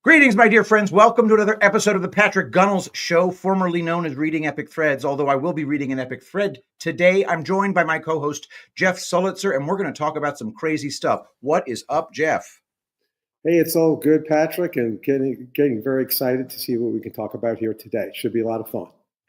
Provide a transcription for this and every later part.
Greetings, my dear friends. Welcome to another episode of the Patrick Gunnels Show, formerly known as Reading Epic Threads, although I will be reading an epic thread today. I'm joined by my co-host, Jeff Sulitzer, and we're going to talk about some crazy stuff. What is up, Jeff? Hey, it's all good, Patrick, and getting very excited to see what we can talk about here today. Should be a lot of fun.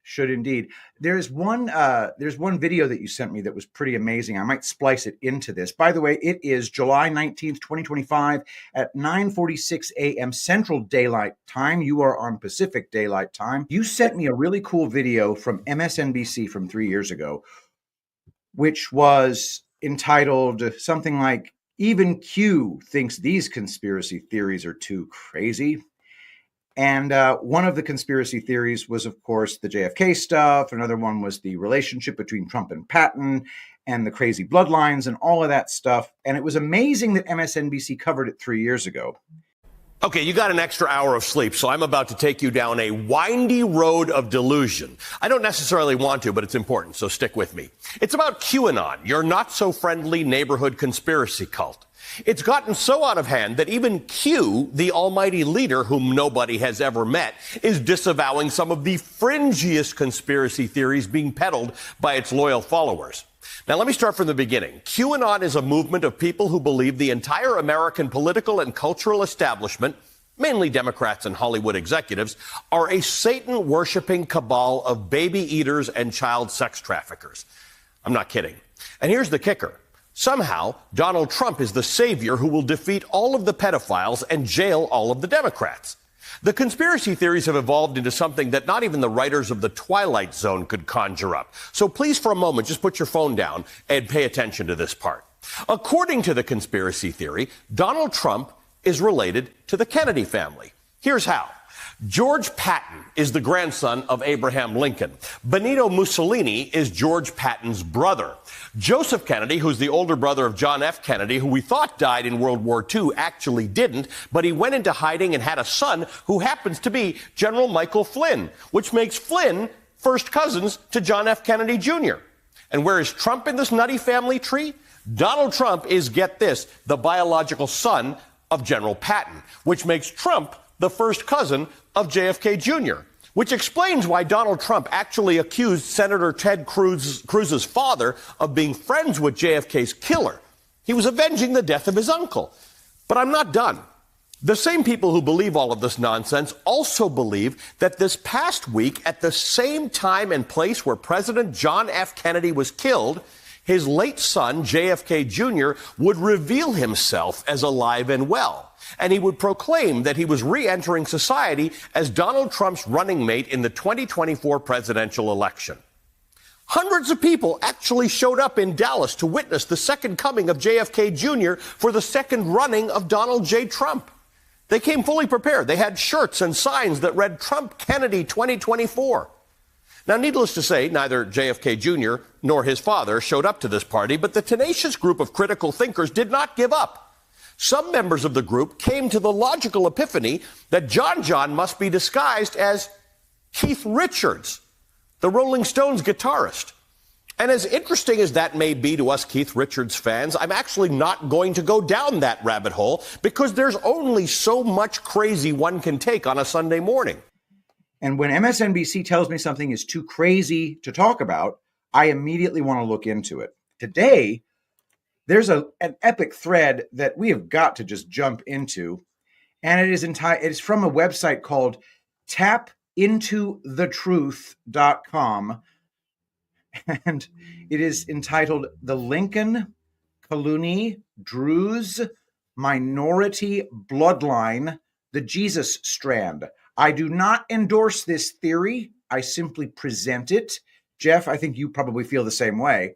Should indeed. There's one video that you sent me that was pretty amazing. I might splice it into this. By the way, it is July 19th, 2025 at 9:46 a.m. Central Daylight Time. You are on Pacific Daylight Time. You sent me a really cool video from MSNBC from 3 years ago, which was entitled something like, "Even Q thinks these conspiracy theories are too crazy." And one of the conspiracy theories was, of course, the JFK stuff. Another one was the relationship between Trump and Patton and the crazy bloodlines and all of that stuff. And it was amazing that MSNBC covered it 3 years ago. Okay, you got an extra hour of sleep, so I'm about to take you down a windy road of delusion. I don't necessarily want to, but it's important, so stick with me. It's about QAnon, your not-so-friendly neighborhood conspiracy cult. It's gotten so out of hand that even Q, the almighty leader whom nobody has ever met, is disavowing some of the fringiest conspiracy theories being peddled by its loyal followers. Now, let me start from the beginning. QAnon is a movement of people who believe the entire American political and cultural establishment, mainly Democrats and Hollywood executives, are a Satan-worshipping cabal of baby eaters and child sex traffickers. I'm not kidding. And here's the kicker. Somehow, Donald Trump is the savior who will defeat all of the pedophiles and jail all of the Democrats. The conspiracy theories have evolved into something that not even the writers of The Twilight Zone could conjure up. So please, for a moment, just put your phone down and pay attention to this part. According to the conspiracy theory, Donald Trump is related to the Kennedy family. Here's how. George Patton is the grandson of Abraham Lincoln. Benito Mussolini is George Patton's brother. Joseph Kennedy, who's the older brother of John F. Kennedy, who we thought died in World War II, actually didn't, but he went into hiding and had a son who happens to be General Michael Flynn, which makes Flynn first cousins to John F. Kennedy Jr. And where is Trump in this nutty family tree? Donald Trump is, get this, the biological son of General Patton, which makes Trump the first cousin of JFK Jr., which explains why Donald Trump actually accused Senator Ted Cruz's father of being friends with JFK's killer. He was avenging the death of his uncle. But I'm not done. The same people who believe all of this nonsense also believe that this past week, at the same time and place where President John F. Kennedy was killed, his late son, JFK Jr., would reveal himself as alive and well. And he would proclaim that he was re-entering society as Donald Trump's running mate in the 2024 presidential election. Hundreds of people actually showed up in Dallas to witness the second coming of JFK Jr. for the second running of Donald J. Trump. They came fully prepared. They had shirts and signs that read Trump Kennedy 2024. Now, needless to say, neither JFK Jr. nor his father showed up to this party, but the tenacious group of critical thinkers did not give up. Some members of the group came to the logical epiphany that John must be disguised as Keith Richards, the Rolling Stones guitarist. And as interesting as that may be to us Keith Richards fans, I'm actually not going to go down that rabbit hole because there's only so much crazy one can take on a Sunday morning. And when MSNBC tells me something is too crazy to talk about, I immediately want to look into it. Today, there's an epic thread that we have got to just jump into, and it is from a website called tapintothetruth.com, and it is entitled "The Lincoln Colony Druze Minority Bloodline, the Jesus Strand." I do not endorse this theory. I simply present it. Jeff, I think you probably feel the same way.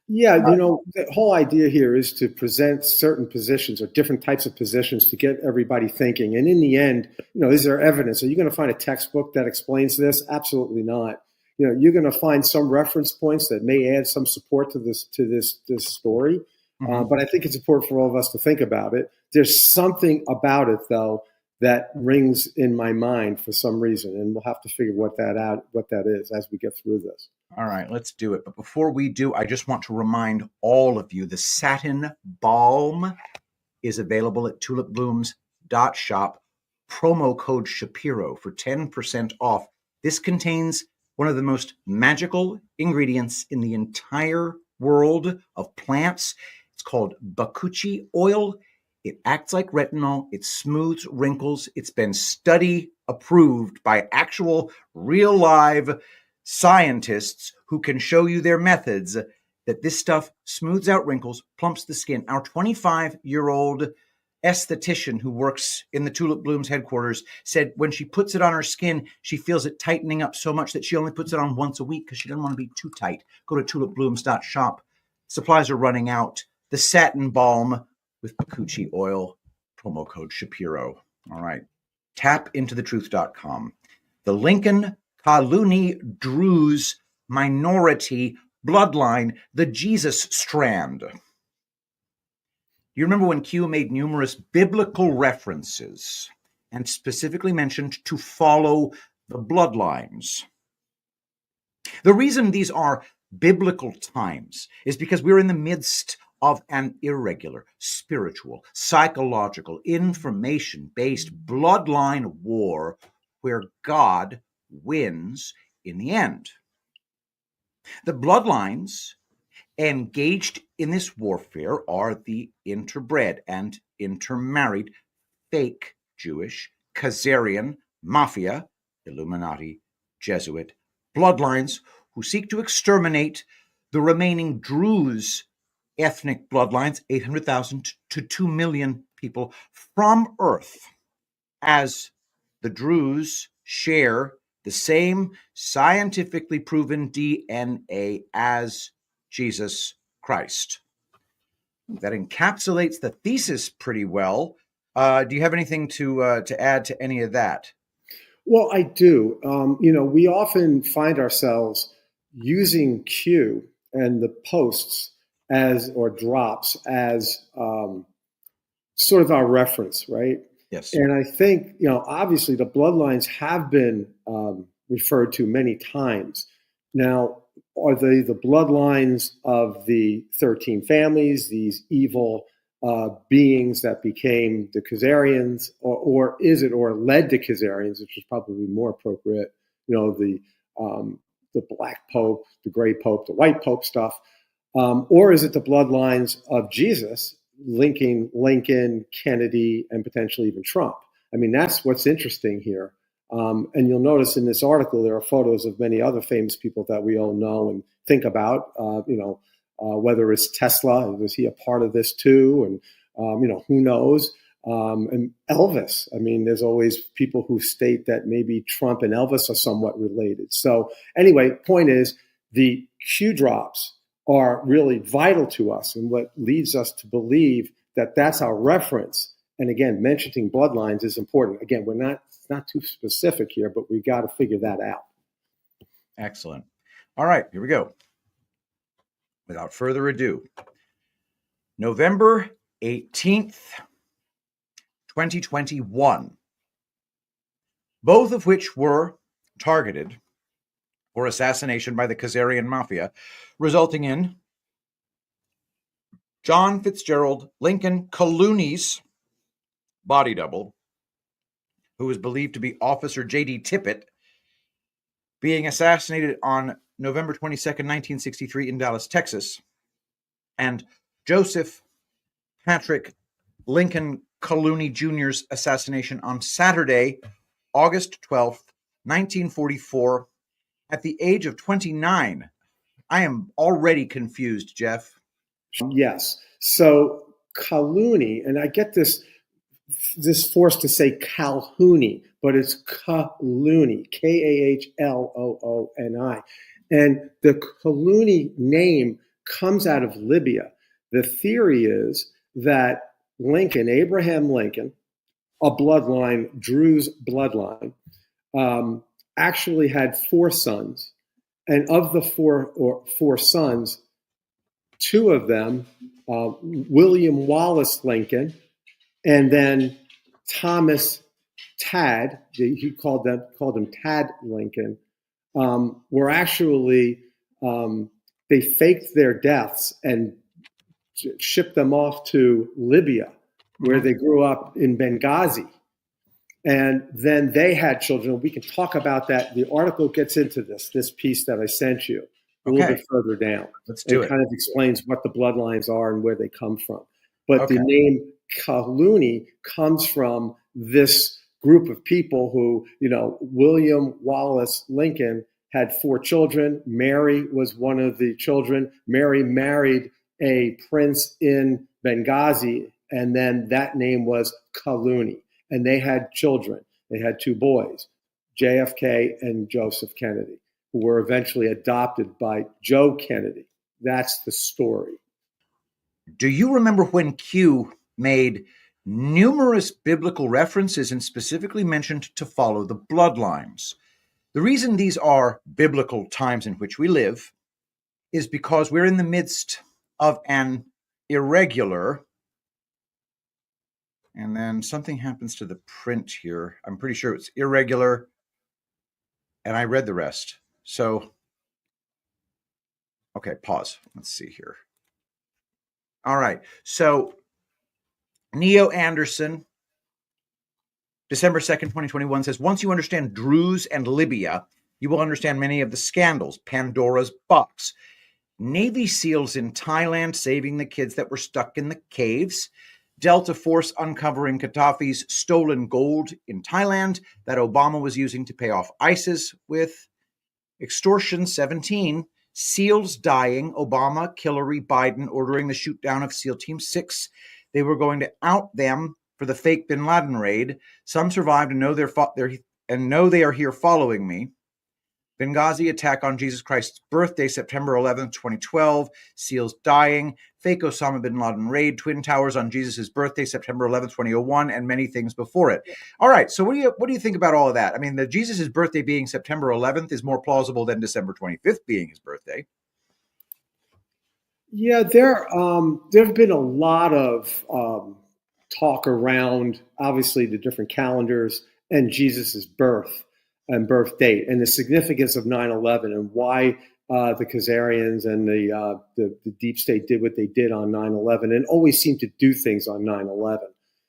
Yeah, the whole idea here is to present certain positions or different types of positions to get everybody thinking. And in the end, is there evidence? Are you going to find a textbook that explains this? Absolutely not. You're going to find some reference points that may add some support to this story. Mm-hmm. But I think it's important for all of us to think about it. There's something about it, though, that rings in my mind for some reason, and we'll have to figure what that is as we get through this. All right, let's do it. But before we do, I just want to remind all of you, the Satin Balm is available at tulipblooms.com. bloodlines.shop, promo code Shapiro for 10% off. This contains one of the most magical ingredients in the entire world of plants. It's called bakuchi oil. It acts like retinol. It smooths wrinkles. It's been study approved by actual real live scientists who can show you their methods that this stuff smooths out wrinkles, plumps the skin. Our 25-year-old esthetician who works in the Tulip Blooms headquarters said when she puts it on her skin, she feels it tightening up so much that she only puts it on once a week because she doesn't want to be too tight. Go to tulipblooms.shop. Supplies are running out. The satin balm with bakuchi oil, promo code Shapiro. All right. Tapintothetruth.com. The Lincoln Kaluni Druze minority bloodline, the Jesus strand. You remember when Q made numerous biblical references and specifically mentioned to follow the bloodlines? The reason these are biblical times is because we're in the midst of an irregular, spiritual, psychological, information-based bloodline war where God wins in the end. The bloodlines engaged in this warfare are the interbred and intermarried fake Jewish, Khazarian, Mafia, Illuminati, Jesuit bloodlines who seek to exterminate the remaining Druze ethnic bloodlines, 800,000 to 2 million people, from Earth, as the Druze share the same scientifically proven DNA as Jesus Christ. That encapsulates the thesis pretty well. Do you have anything to add to any of that? Well, I do. We often find ourselves using Q and the posts or drops as sort of our reference, right? Yes. And I think, obviously the bloodlines have been referred to many times. Now, are they the bloodlines of the 13 families, these evil beings that became the Khazarians, or led to Khazarians, which is probably more appropriate, the black pope, the gray pope, the white pope stuff, or is it the bloodlines of Jesus linking Lincoln, Kennedy, and potentially even Trump? I mean, that's what's interesting here. And you'll notice in this article, there are photos of many other famous people that we all know and think about, whether it's Tesla, was he a part of this too? And, who knows? And Elvis. I mean, there's always people who state that maybe Trump and Elvis are somewhat related. So anyway, point is the Q drops are really vital to us and what leads us to believe that that's our reference. And again, mentioning bloodlines is important. Again, it's not too specific here, but we got to figure that out. Excellent. All right, here we go. Without further ado, November 18th, 2021, both of which were targeted for assassination by the Khazarian Mafia, resulting in John Fitzgerald Lincoln Kaluni's body double, who is believed to be Officer J.D. Tippit, being assassinated on November 22nd, 1963 in Dallas, Texas, and Joseph Patrick Lincoln Kaluni Jr.'s assassination on Saturday, August 12th, 1944, at the age of 29. I am already confused, Jeff. Yes. So Kaluni, and I get this forced to say Calhouni, but it's Kaluni, Kahlooni. And the Kaluni name comes out of Libya. The theory is that Lincoln, Abraham Lincoln, a bloodline, Druze bloodline, actually had 4 sons. And of the four sons, 2 of them, William Wallace Lincoln, and then Thomas Tad, he called him Tad Lincoln, were actually, they faked their deaths and shipped them off to Libya where they grew up in Benghazi. And then they had children. We can talk about that. The article gets into this piece that I sent you a little bit further down. Let's do it. It kind of explains what the bloodlines are and where they come from. But Okay. the name Kaluni comes from this group of people who, William Wallace Lincoln had 4 children. Mary was one of the children. Mary married a prince in Benghazi, and then that name was Kaluni. And they had children. They had 2 boys, JFK and Joseph Kennedy, who were eventually adopted by Joe Kennedy. That's the story. Do you remember when Q made numerous biblical references and specifically mentioned to follow the bloodlines? The reason these are biblical times in which we live is because we're in the midst of an irregular, and then something happens to the print here. I'm pretty sure it's irregular, and I read the rest. So, okay, pause. Let's see here. All right, so Neo Anderson, December 2nd, 2021 says, once you understand Druze and Libya, you will understand many of the scandals, Pandora's box, Navy SEALs in Thailand saving the kids that were stuck in the caves, Delta Force uncovering Gaddafi's stolen gold in Thailand that Obama was using to pay off ISIS with, Extortion 17, SEALs dying, Obama, Hillary, Biden ordering the shoot down of SEAL Team 6. They were going to out them for the fake bin Laden raid. Some survived and know they are here following me. Benghazi attack on Jesus Christ's birthday, September 11th, 2012. SEALs dying. Fake Osama bin Laden raid. Twin Towers on Jesus' birthday, September 11th, 2001, and many things before it. All right, so what do you think about all of that? I mean, the Jesus' birthday being September 11th is more plausible than December 25th being his birthday. Yeah, there have been a lot of talk around, obviously, the different calendars and Jesus' birth and birth date and the significance of 9/11 and why the Khazarians and the deep state did what they did on 9/11 and always seem to do things on 9/11.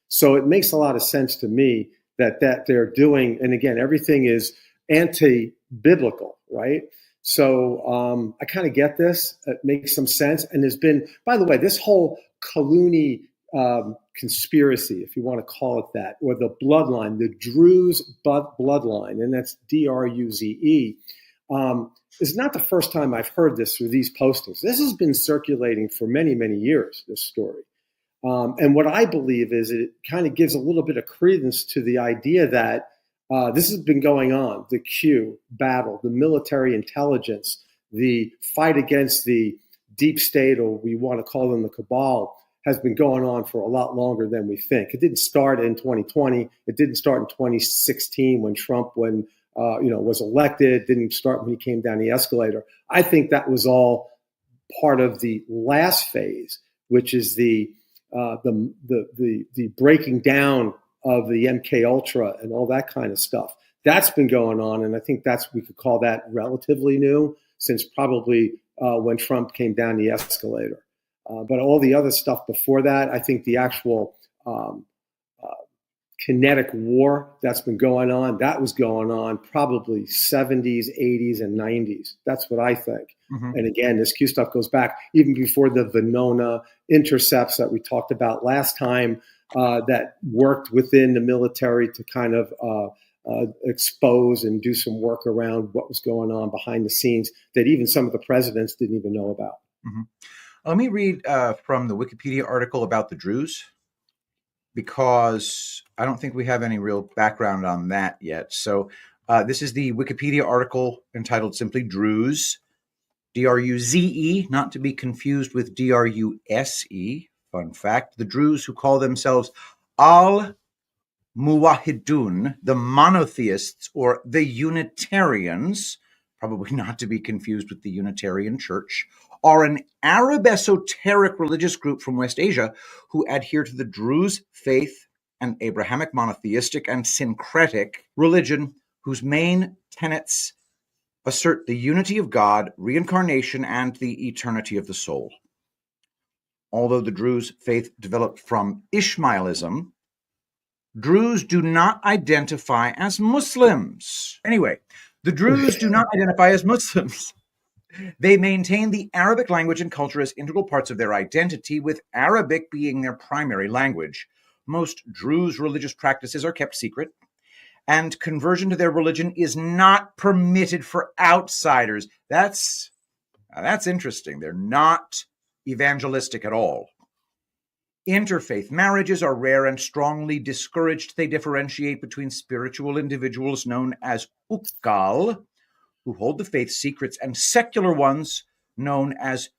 So it makes a lot of sense to me that they're doing, and again, everything is anti-biblical, right? So I kind of get this. It makes some sense. And there's been, by the way, this whole Kaluni conspiracy, if you want to call it that, or the bloodline, the Druze bloodline, and that's Druze, is not the first time I've heard this through these postings. This has been circulating for many, many years, this story. And what I believe is it kind of gives a little bit of credence to the idea that this has been going on, the Q battle, the military intelligence, the fight against the deep state, or we want to call them the cabal, has been going on for a lot longer than we think. It didn't start in 2020. It didn't start in 2016 when Trump was elected. It didn't start when he came down the escalator. I think that was all part of the last phase, which is the breaking down of the MK Ultra and all that kind of stuff. That's been going on, and I think we could call that relatively new since probably when Trump came down the escalator. But all the other stuff before that, I think the actual kinetic war that's been going on, that was going on probably 70s, 80s, and 90s. That's what I think. Mm-hmm. And again, this Q stuff goes back even before the Venona intercepts that we talked about last time, that worked within the military to kind of expose and do some work around what was going on behind the scenes that even some of the presidents didn't even know about. Mm-hmm. Let me read from the Wikipedia article about the Druze, because I don't think we have any real background on that yet. So this is the Wikipedia article entitled simply Druze, Druze, not to be confused with Druse. Fun fact, the Druze, who call themselves Al-Muwahidun, the monotheists or the Unitarians, probably not to be confused with the Unitarian Church, are an Arab esoteric religious group from West Asia who adhere to the Druze faith, an Abrahamic monotheistic and syncretic religion whose main tenets assert the unity of God, reincarnation, and the eternity of the soul. although the Druze faith developed from Ishmaelism, Druze do not identify as Muslims. Anyway, the Druze do not identify as Muslims. They maintain the Arabic language and culture as integral parts of their identity, with Arabic being their primary language. Most Druze religious practices are kept secret, and conversion to their religion is not permitted for outsiders. That's interesting. They're not evangelistic at all. Interfaith marriages are rare and strongly discouraged. They differentiate between spiritual individuals known as ukkal, who hold the faith secrets, and secular ones known as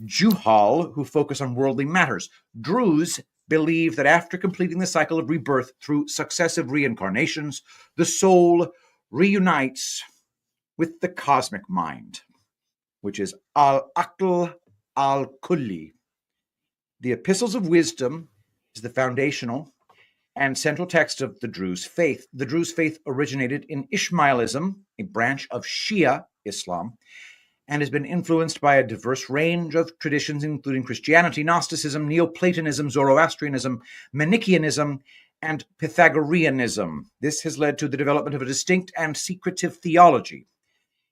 juhal, who focus on worldly matters. Druze believe that after completing the cycle of rebirth through successive reincarnations, the soul reunites with the cosmic mind, which is al-aql al-kulli. The Epistles of Wisdom is the foundational and central text of the Druze faith. The Druze faith originated in Ishmaelism, a branch of Shia Islam, and has been influenced by a diverse range of traditions, including Christianity, Gnosticism, Neoplatonism, Zoroastrianism, Manichaeanism, and Pythagoreanism. This has led to the development of a distinct and secretive theology,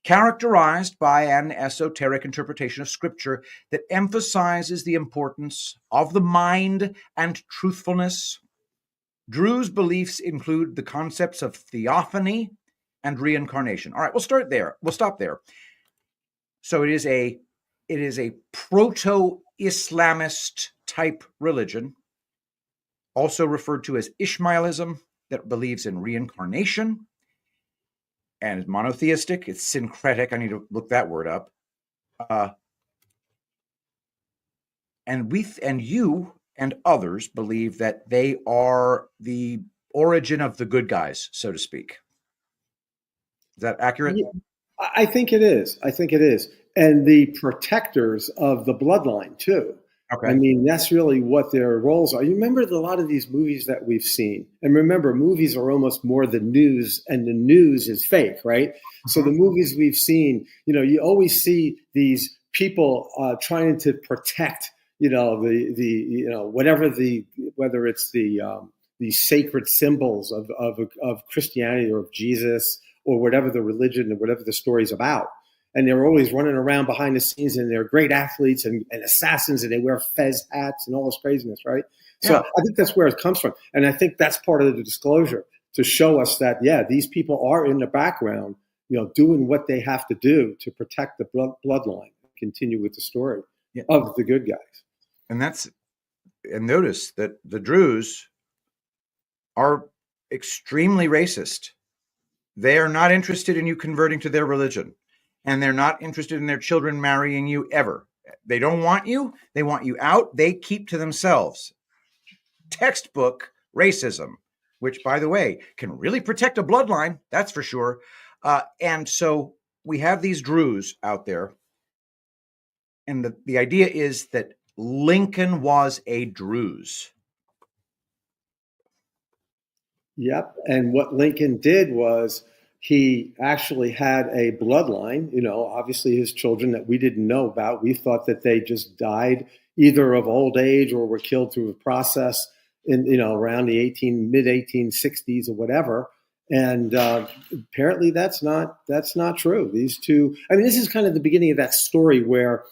characterized by an esoteric interpretation of Scripture that emphasizes the importance of the mind and truthfulness. Druze beliefs include the concepts of theophany and reincarnation. All right, we'll start there. We'll stop there. So it is a proto-Islamist type religion, also referred to as Ishmaelism, that believes in reincarnation and is monotheistic. It's syncretic. I need to look that word up. And you and others believe that they are the origin of the good guys, so to speak. Is that accurate? Yeah, I think it is. And the protectors of the bloodline, too. Okay. I mean, that's really what their roles are. You remember a lot of these movies that we've seen. And remember, movies are almost more the news, and the news is fake, right? So the movies we've seen, you always see these people trying to protect, whether it's the sacred symbols of Christianity or of Jesus or whatever the religion or whatever the story's about. And they're always running around behind the scenes, and they're great athletes and assassins, and they wear fez hats and all this craziness, right? So I think that's where it comes from. And I think that's part of the disclosure, to show us that, these people are in the background, doing what they have to do to protect the bloodline, continue with the story of the good guys. And notice that the Druze are extremely racist. They are not interested in you converting to their religion. And they're not interested in their children marrying you ever. They don't want you. They want you out. They keep to themselves. Textbook racism, which, by the way, can really protect a bloodline. That's for sure. And so we have these Druze out there. And the idea is that Lincoln was a Druze. Yep. And what Lincoln did was, he actually had a bloodline, obviously his children that we didn't know about. We thought that they just died either of old age or were killed through a process in, around the mid 1860s or whatever. And apparently that's not true. These two, this is kind of the beginning of that story where,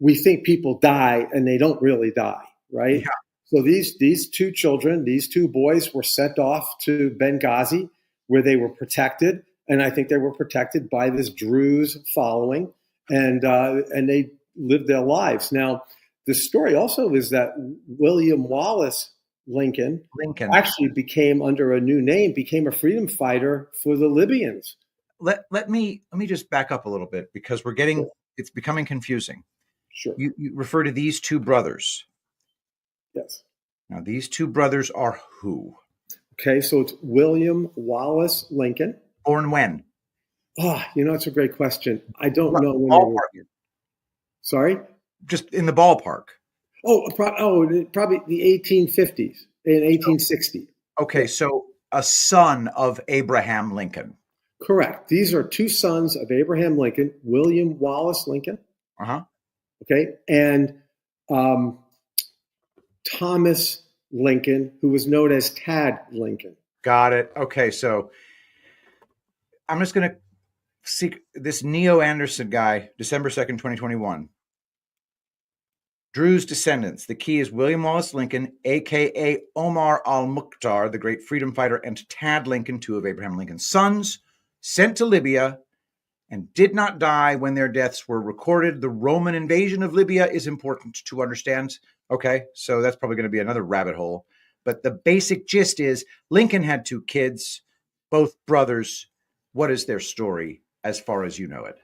we think people die and they don't really die, right? Yeah. So these two children, these two boys were sent off to Benghazi, where they were protected, and I think they were protected by this Druze following, and they lived their lives. Now, the story also is that William Wallace Lincoln actually became, under a new name, became a freedom fighter for the Libyans. Let me just back up a little bit, because it's becoming confusing. Sure. You refer to these two brothers. Yes. Now, these two brothers are who? Okay, so it's William Wallace Lincoln. Born when? Oh, it's a great question. I don't know when. Ballpark. Sorry? Just in the ballpark. Probably the 1850s, in 1860. Okay, so a son of Abraham Lincoln. Correct. These are two sons of Abraham Lincoln, William Wallace Lincoln. Uh-huh. Okay, and Thomas Lincoln, who was known as Tad Lincoln. Got it. Okay, so I'm just going to seek this Neo Anderson guy, December 2nd, 2021. Drew's descendants. The key is William Wallace Lincoln, a.k.a. Omar al-Mukhtar, the great freedom fighter, and Tad Lincoln, two of Abraham Lincoln's sons, sent to Libya and did not die when their deaths were recorded. The Roman invasion of Libya is important to understand. Okay, so that's probably going to be another rabbit hole. But the basic gist is Lincoln had two kids, both brothers. What is their story as far as you know it?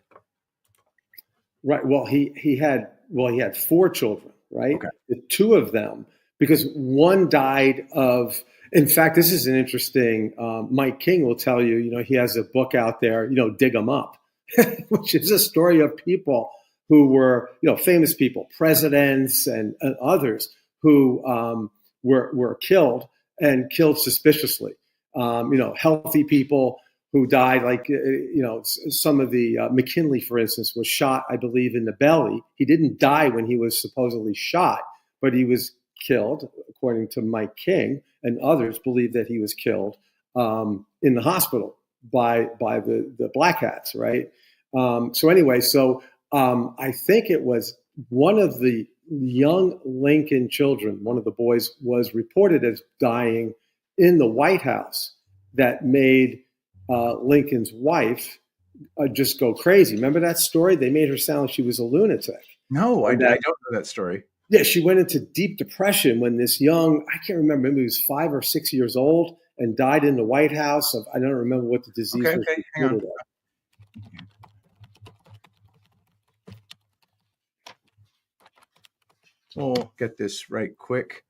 Right. Well, he had four children, right? Okay. The two of them, because one died of. In fact, this is an interesting. Mike King will tell you. He has a book out there. Dig 'em up, which is a story of people who were, famous people, presidents and others who were killed and killed suspiciously. Healthy people who died, like, some of the McKinley, for instance, was shot, I believe, in the belly. He didn't die when he was supposedly shot, but he was killed, according to Mike King, and others believe that he was killed in the hospital by the Black Hats, right? So anyway, I think it was one of the young Lincoln children, one of the boys, was reported as dying in the White House. That made Lincoln's wife just go crazy. Remember that story? They made her sound like she was a lunatic. No, I don't know that story. Yeah, she went into deep depression when this young, I can't remember, maybe he was 5 or 6 years old and died in the White House. I don't remember what the disease was. Okay, hang on. We'll get this right quick.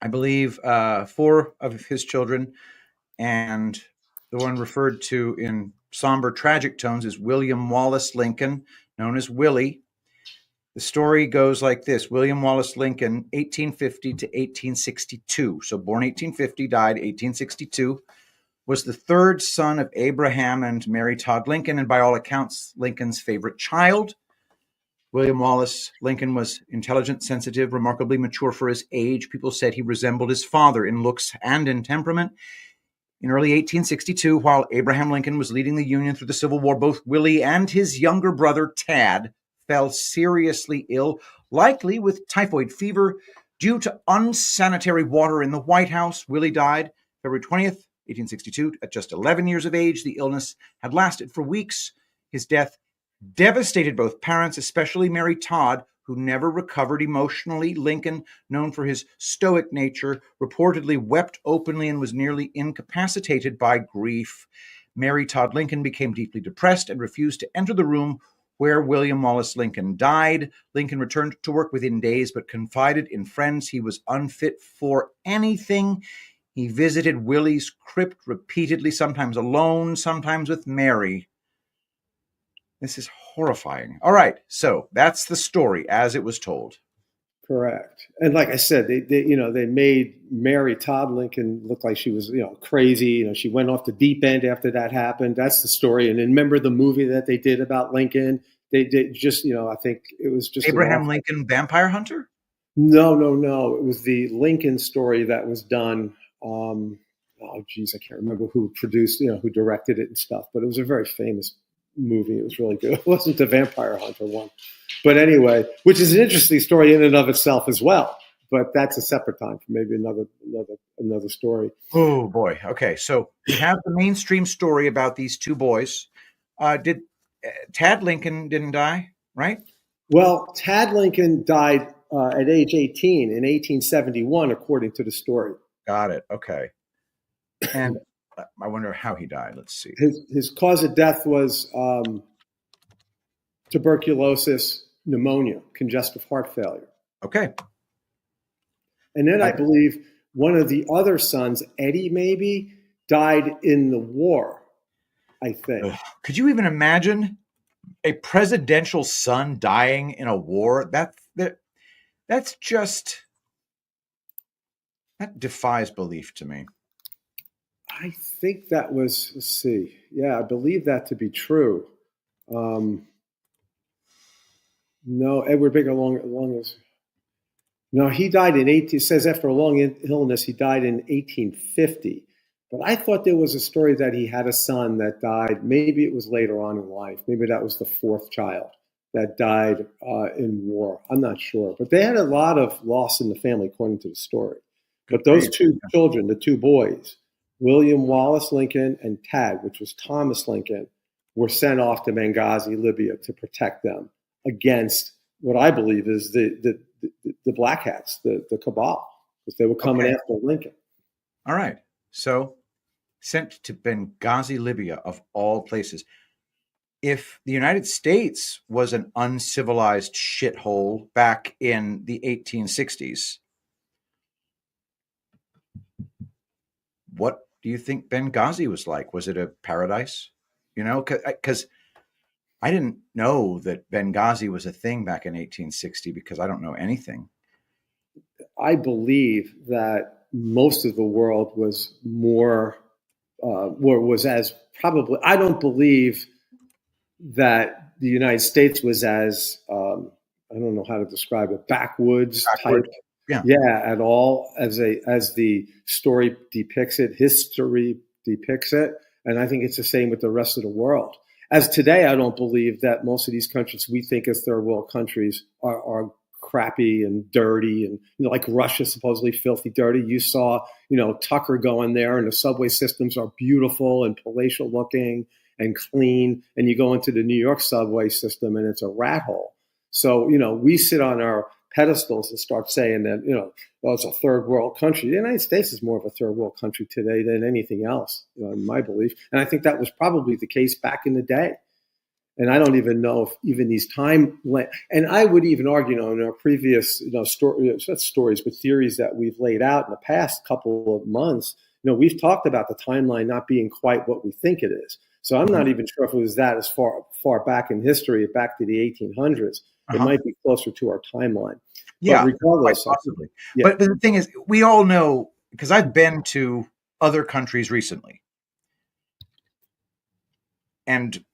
I believe 4 of his children, and the one referred to in somber, tragic tones is William Wallace Lincoln, known as Willie. The story goes like this. William Wallace Lincoln, 1850 to 1862. So born 1850, died 1862, was the third son of Abraham and Mary Todd Lincoln, and by all accounts, Lincoln's favorite child. William Wallace Lincoln was intelligent, sensitive, remarkably mature for his age. People said he resembled his father in looks and in temperament. In early 1862, while Abraham Lincoln was leading the Union through the Civil War, both Willie and his younger brother, Tad, fell seriously ill, likely with typhoid fever, due to unsanitary water in the White House. Willie died February 20th, 1862, at just 11 years of age. The illness had lasted for weeks. His death devastated both parents, especially Mary Todd, who never recovered emotionally. Lincoln, known for his stoic nature, reportedly wept openly and was nearly incapacitated by grief. Mary Todd Lincoln became deeply depressed and refused to enter the room where William Wallace Lincoln died. Lincoln returned to work within days, but confided in friends he was unfit for anything. He visited Willie's crypt repeatedly, sometimes alone, sometimes with Mary. This is horrifying. All right, so that's the story as it was told. Correct. And like I said, they made Mary Todd Lincoln look like she was, crazy. She went off the deep end after that happened. That's the story. And then remember the movie that they did about Lincoln? They did just, I think it was just Abraham Lincoln Vampire Hunter? No. It was the Lincoln story that was done. I can't remember who produced, who directed it and stuff, but it was a very famous movie. It was really good. It wasn't the Vampire Hunter one. But anyway, which is an interesting story in and of itself as well. But that's a separate time for maybe another story. Oh boy. Okay, so we have the mainstream story about these two boys. Did Tad Lincoln didn't die, right? Well, Tad Lincoln died at age 18 in 1871, according to the story. Got it. Okay. And I wonder how he died. Let's see. His cause of death was tuberculosis, pneumonia, congestive heart failure. Okay. And then I believe one of the other sons, Eddie, maybe, died in the war, I think. Could you even imagine a presidential son dying in a war? That's just, that defies belief to me. I think that was, let's see. Yeah, I believe that to be true. No, Edward Bigger long as No, he died in 18. It says after a long illness, he died in 1850. But I thought there was a story that he had a son that died. Maybe it was later on in life. Maybe that was the fourth child that died in war. I'm not sure. But they had a lot of loss in the family, according to the story. Good But for those you. two children, the two boys, William Wallace Lincoln and Tad, which was Thomas Lincoln, were sent off to Benghazi, Libya, to protect them against what I believe is the black hats, the cabal, because they were coming Okay. after Lincoln. All right. So sent to Benghazi, Libya, of all places. If the United States was an uncivilized shithole back in the 1860s, what do you think Benghazi was like? Was it a paradise? You know, because I didn't know that Benghazi was a thing back in 1860 because I don't know anything. I believe that most of the world was more, was as probably, I don't believe that the United States was as, I don't know how to describe it, backwoods type. Yeah. Yeah, at all as the story depicts it, history depicts it, and I think it's the same with the rest of the world. As today, I don't believe that most of these countries we think as third world countries are crappy and dirty, and like Russia, supposedly filthy dirty. You saw Tucker going there, and the subway systems are beautiful and palatial looking and clean, and you go into the New York subway system and it's a rat hole. So we sit on our pedestals and start saying that, well, it's a third world country. The United States is more of a third world country today than anything else, in my belief. And I think that was probably the case back in the day. And I don't even know if even these and I would even argue, in our previous, stories, but theories that we've laid out in the past couple of months, we've talked about the timeline not being quite what we think it is. So I'm not even sure if it was that as far back in history, back to the 1800s. It might be closer to our timeline. Yeah, but regardless, possibly. Yeah. But the thing is, we all know, because I've been to other countries recently, and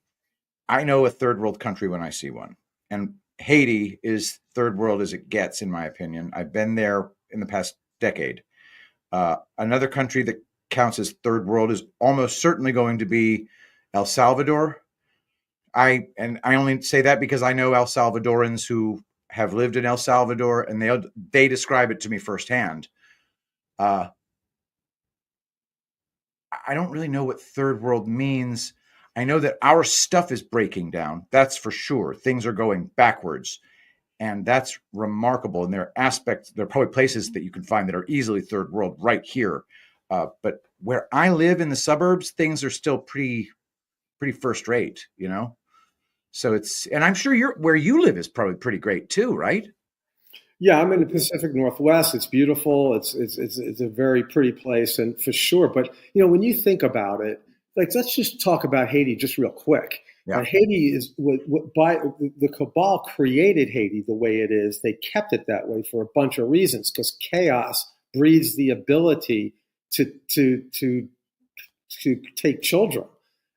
I know a third world country when I see one. And Haiti is third world as it gets, in my opinion. I've been there in the past decade. Another country that counts as third world is almost certainly going to be El Salvador. I only say that because I know El Salvadorans who have lived in El Salvador, and they describe it to me firsthand. I don't really know what third world means. I know that our stuff is breaking down. That's for sure. Things are going backwards, and that's remarkable. And there are probably places that you can find that are easily third world right here. But where I live in the suburbs, things are still pretty first rate, So and I'm sure where you live is probably pretty great too, right? Yeah, I'm in the Pacific Northwest. It's beautiful. It's a very pretty place, and for sure. But when you think about it, let's just talk about Haiti just real quick. Yeah. Haiti is by the cabal created Haiti the way it is. They kept it that way for a bunch of reasons, because chaos breeds the ability to take children.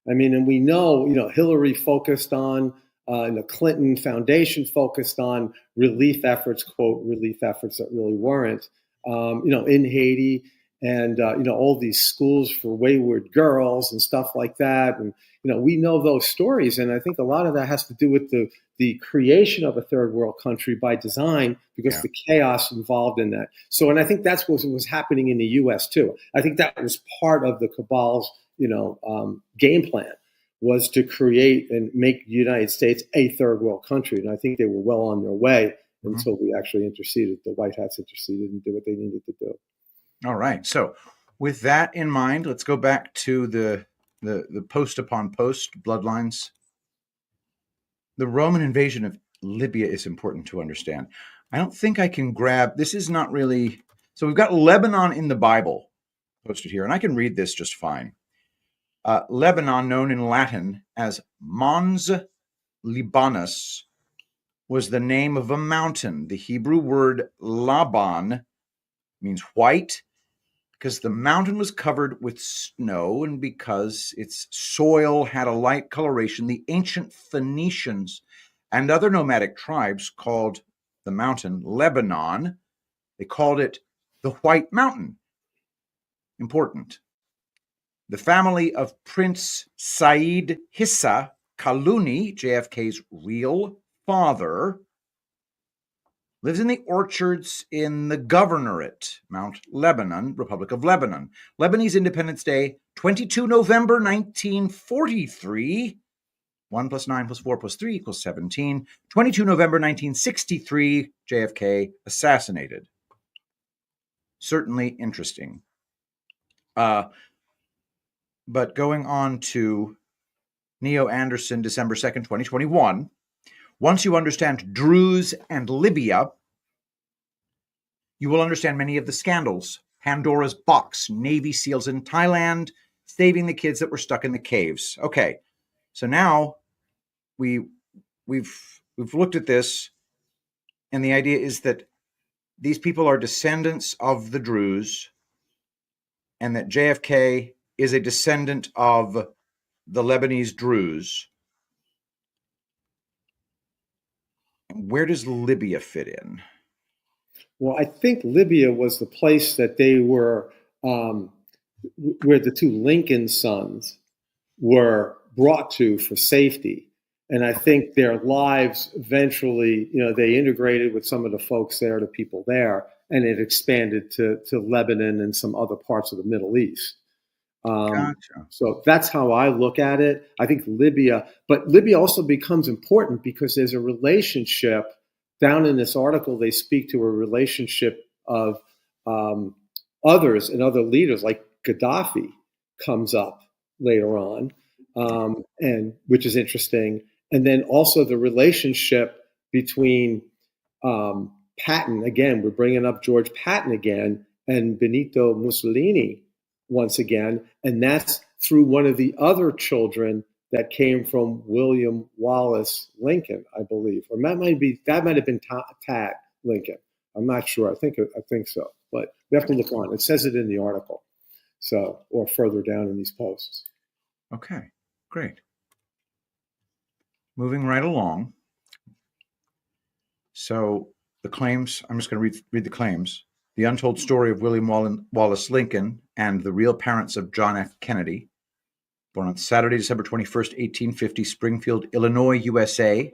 I mean, and we know, Hillary focused on, and the Clinton Foundation focused on relief efforts, quote, relief efforts that really weren't, in Haiti, and, all these schools for wayward girls and stuff like that. And, we know those stories. And I think a lot of that has to do with the creation of a third world country by design, because the chaos involved in that. So, and I think that's what was happening in the U.S. too. I think that was part of the cabal's, game plan, was to create and make the United States a third world country. And I think they were well on their way until we actually interceded. The White Hats interceded and did what they needed to do. All right. So with that in mind, let's go back to the post upon post Bloodlines. The Roman invasion of Libya is important to understand. I don't think I can this is not really, so we've got Lebanon in the Bible posted here, and I can read this just fine. Lebanon, known in Latin as Mons Libanus, was the name of a mountain. The Hebrew word Laban means white, because the mountain was covered with snow, and because its soil had a light coloration. The ancient Phoenicians and other nomadic tribes called the mountain Lebanon, They called it the White Mountain. Important. The family of Prince Saeed Hissa Kaluni, JFK's real father, lives in the orchards in the governorate, Mount Lebanon, Republic of Lebanon. Lebanese Independence Day, 22 November 1943. 1 plus 9 plus 4 plus 3 equals 17. 22 November 1963, JFK assassinated. Certainly interesting. But going on to Neo Anderson, December 2nd, 2021. Once you understand Druze and Libya, you will understand many of the scandals. Pandora's Box, Navy SEALs in Thailand, saving the kids that were stuck in the caves. Okay, so now we've looked at this, and the idea is that these people are descendants of the Druze, and that JFK is a descendant of the Lebanese Druze. Where does Libya fit in? Well, I think Libya was the place that they were, where the two Lincoln sons were brought to for safety. And I think their lives eventually, they integrated with some of the folks there, the people there, and it expanded to Lebanon and some other parts of the Middle East. Gotcha. So that's how I look at it. I think Libya also becomes important because there's a relationship down in this article. They speak to a relationship of others and other leaders, like Gaddafi comes up later on, and which is interesting. And then also the relationship between Patton, again, we're bringing up George Patton again, and Benito Mussolini once again, and that's through one of the other children that came from William Wallace Lincoln, I believe, or that might have been Tad Lincoln. I'm not sure. I think so, but we have to look on. It says it in the article, so or further down in these posts. Okay, great. Moving right along. So the claims. I'm just going to read the claims. The Untold Story of William Wallace Lincoln and the Real Parents of John F. Kennedy. Born on Saturday, December 21st, 1850, Springfield, Illinois, USA.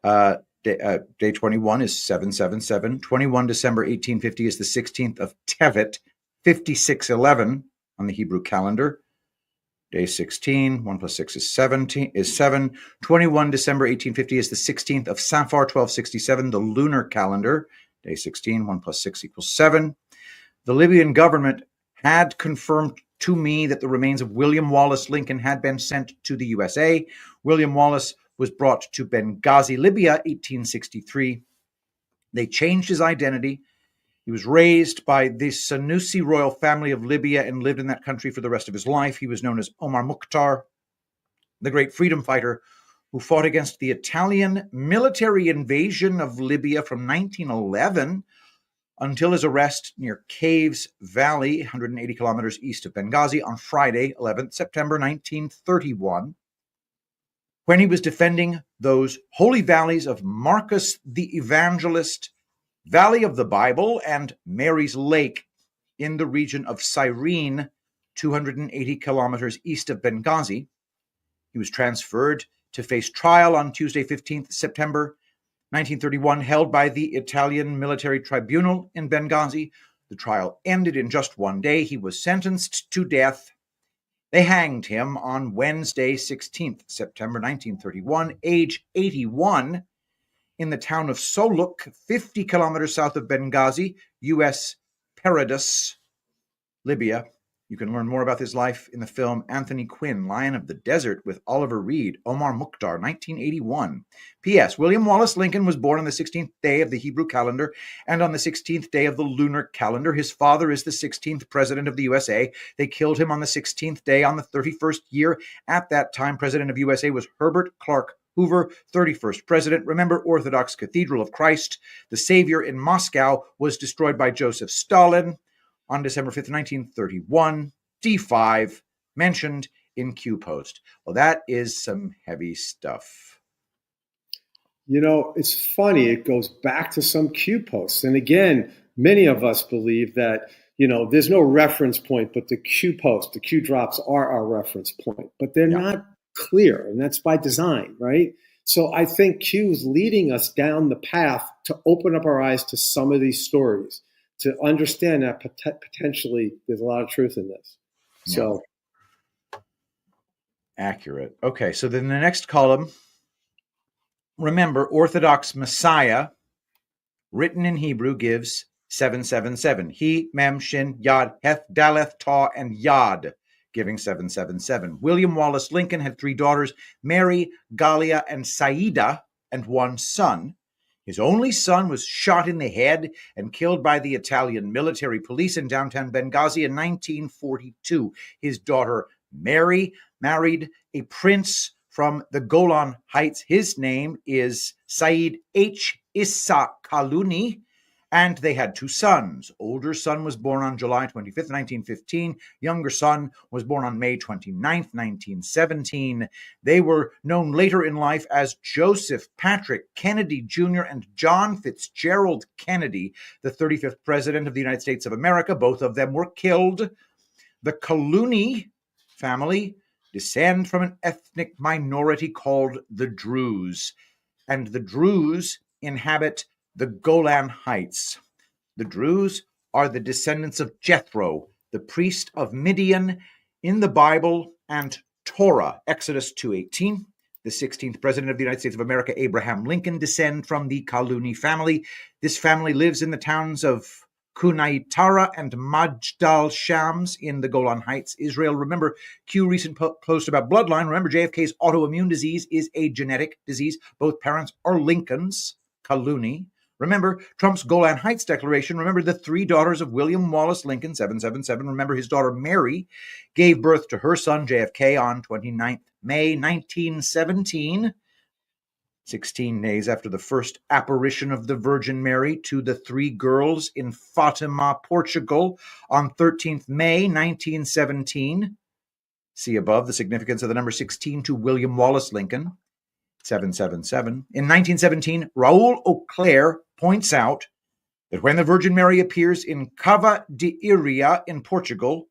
Day 21 is 777. 21 December 1850 is the 16th of Tevet, 5611 on the Hebrew calendar. Day 16, 1 plus 6 is 7. 21 December 1850 is the 16th of Safar, 1267, the lunar calendar. Day 16, 1 plus 6 equals 7. The Libyan government had confirmed to me that the remains of William Wallace Lincoln had been sent to the USA. William Wallace was brought to Benghazi, Libya, 1863. They changed his identity. He was raised by the Sanusi royal family of Libya and lived in that country for the rest of his life. He was known as Omar Mukhtar, the great freedom fighter who fought against the Italian military invasion of Libya from 1911 until his arrest near Caves Valley, 180 kilometers east of Benghazi, on Friday, 11th September 1931, when he was defending those holy valleys of Marcus the Evangelist, Valley of the Bible, and Mary's Lake in the region of Cyrene, 280 kilometers east of Benghazi. He was transferred to face trial on Tuesday, 15th September 1931, held by the Italian military tribunal in Benghazi. The trial ended in just one day. He was sentenced to death. They hanged him on Wednesday, 16th September 1931, age 81, in the town of Soluk, 50 kilometers south of Benghazi, U.S. Paradis, Libya. You can learn more about his life in the film Anthony Quinn, Lion of the Desert, with Oliver Reed, Omar Mukhtar, 1981. P.S. William Wallace Lincoln was born on the 16th day of the Hebrew calendar and on the 16th day of the lunar calendar. His father is the 16th president of the USA. They killed him on the 16th day on the 31st year. At that time, president of USA was Herbert Clark Hoover, 31st president. Remember, Orthodox Cathedral of Christ, the Savior in Moscow, was destroyed by Joseph Stalin on December 5th, 1931, D5, mentioned in Q Post. Well, that is some heavy stuff. It's funny. It goes back to some Q posts. And again, many of us believe that, there's no reference point, but the Q post, the Q drops are our reference point, but they're not clear. And that's by design, right? So I think Q is leading us down the path to open up our eyes to some of these stories, to understand that potentially there's a lot of truth in this. Yeah. So accurate. Okay. So then the next column, remember, Orthodox Messiah, written in Hebrew, gives 777. He, Mem, Shin, Yod, Heth, Daleth, Ta, and Yod, giving 777. William Wallace Lincoln had 3 daughters, Mary, Galia, and Saida, and 1 son. His only son was shot in the head and killed by the Italian military police in downtown Benghazi in 1942. His daughter, Mary, married a prince from the Golan Heights. His name is Said H. Issa Kaluni, and they had 2 sons. Older son was born on July 25th, 1915. Younger son was born on May 29th, 1917. They were known later in life as Joseph Patrick Kennedy Jr. and John Fitzgerald Kennedy, the 35th President of the United States of America. Both of them were killed. The Kaluni family descend from an ethnic minority called the Druze, and the Druze inhabit the Golan Heights. The Druze are the descendants of Jethro, the priest of Midian in the Bible and Torah, Exodus 2:18. The 16th President of the United States of America, Abraham Lincoln, descend from the Kaluni family. This family lives in the towns of Kunaitara and Majdal Shams in the Golan Heights, Israel. Remember, Q recent post about bloodline. Remember, JFK's autoimmune disease is a genetic disease. Both parents are Lincolns, Kaluni. Remember, Trump's Golan Heights declaration. Remember, the 3 daughters of William Wallace Lincoln, 777. Remember, his daughter Mary gave birth to her son JFK on 29th May 1917. 16 days after the first apparition of the Virgin Mary to the 3 girls in Fatima, Portugal, on 13th May 1917. See above the significance of the number 16 to William Wallace Lincoln, 777. In 1917, Raoul Auclair points out that when the Virgin Mary appears in Cava de Iria in Portugal,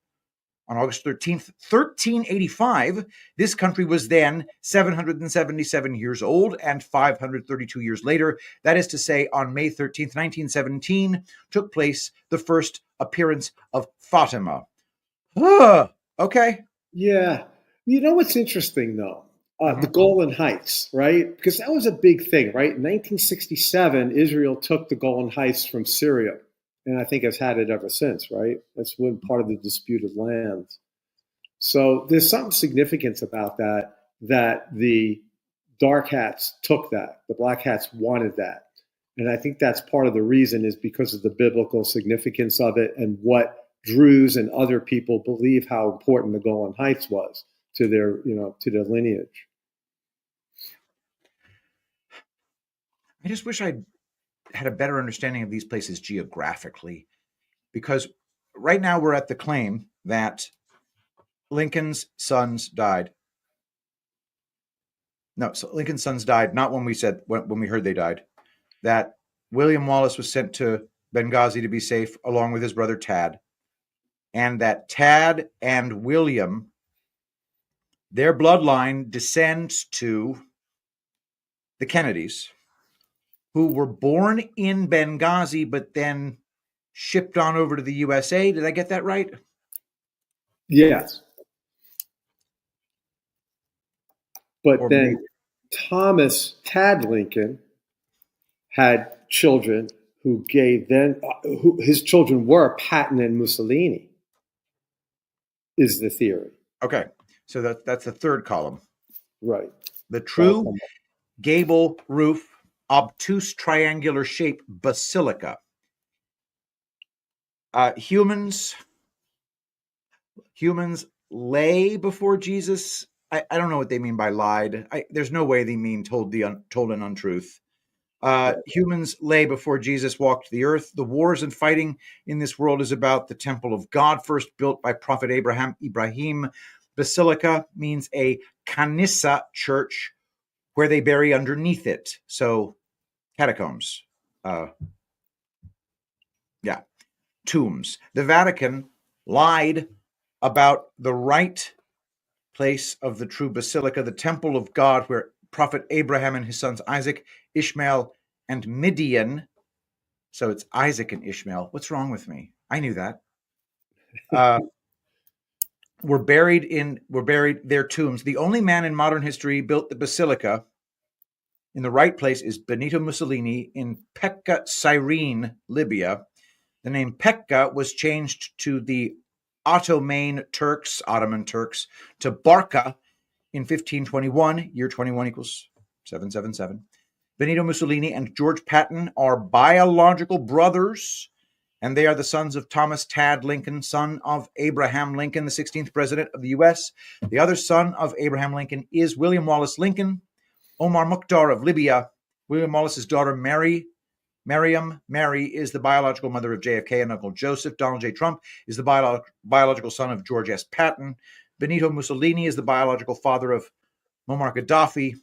on August 13th, 1385, this country was then 777 years old, and 532 years later, that is to say, on May 13th, 1917, took place the first appearance of Fatima. Okay. Yeah. What's interesting, though? The Golan Heights, right? Because that was a big thing, right? In 1967, Israel took the Golan Heights from Syria. And I think has had it ever since, right? That's one part of the disputed lands. So there's some significance about that the dark hats took that. The black hats wanted that. And I think that's part of the reason is because of the biblical significance of it and what Druze and other people believe how important the Golan Heights was to their, to their lineage. I just wish I'd had a better understanding of these places geographically, because right now we're at the claim that Lincoln's sons died. No, so Lincoln's sons died not when we heard they died. That William Wallace was sent to Benghazi to be safe along with his brother Tad, and that Tad and William, their bloodline descends to the Kennedys, who were born in Benghazi, but then shipped on over to the USA. Did I get that right? Yes. But then Thomas Tad Lincoln had children who his children were Patton and Mussolini, is the theory. Okay. So that's the third column. Right. The true gable roof, obtuse triangular shape basilica. Humans lay before Jesus. I don't know what they mean by lied. There's no way they mean told an untruth. Humans lay before Jesus walked the earth. The wars and fighting in this world is about the temple of God, first built by Prophet Ibrahim. Basilica means a kanissa, church, where they bury underneath it. So catacombs. Tombs. The Vatican lied about the right place of the true basilica, the temple of God, where prophet Abraham and his sons Isaac, Ishmael, and Midian. So it's Isaac and Ishmael. What's wrong with me? I knew that. Were buried their tombs. The only man in modern history built the basilica in the right place is Benito Mussolini in Pecca, Cyrene, Libya. The name Pecca was changed to the Ottoman Turks, to Barca in 1521. Year 21 equals 777. Benito Mussolini and George Patton are biological brothers, and they are the sons of Thomas Tad Lincoln, son of Abraham Lincoln, the 16th president of the U.S. The other son of Abraham Lincoln is William Wallace Lincoln, Omar Mukhtar of Libya. William Wallace's daughter, Mary is the biological mother of JFK and Uncle Joseph. Donald J. Trump is the biological son of George S. Patton. Benito Mussolini is the biological father of Muammar Gaddafi.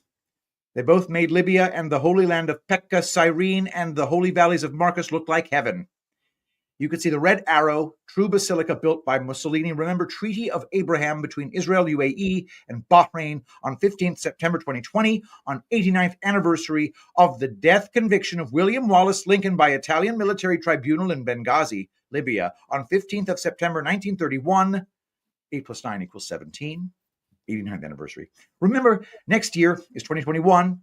They both made Libya and the Holy Land of Pecca, Cyrene, and the holy valleys of Marcus look like heaven. You can see the red arrow, true basilica built by Mussolini. Remember, Treaty of Abraham between Israel, UAE, and Bahrain on 15th September 2020, on 89th anniversary of the death conviction of William Wallace Lincoln by Italian military tribunal in Benghazi, Libya, on 15th of September 1931. 8 plus 9 equals 17. 89th anniversary. Remember, next year is 2021,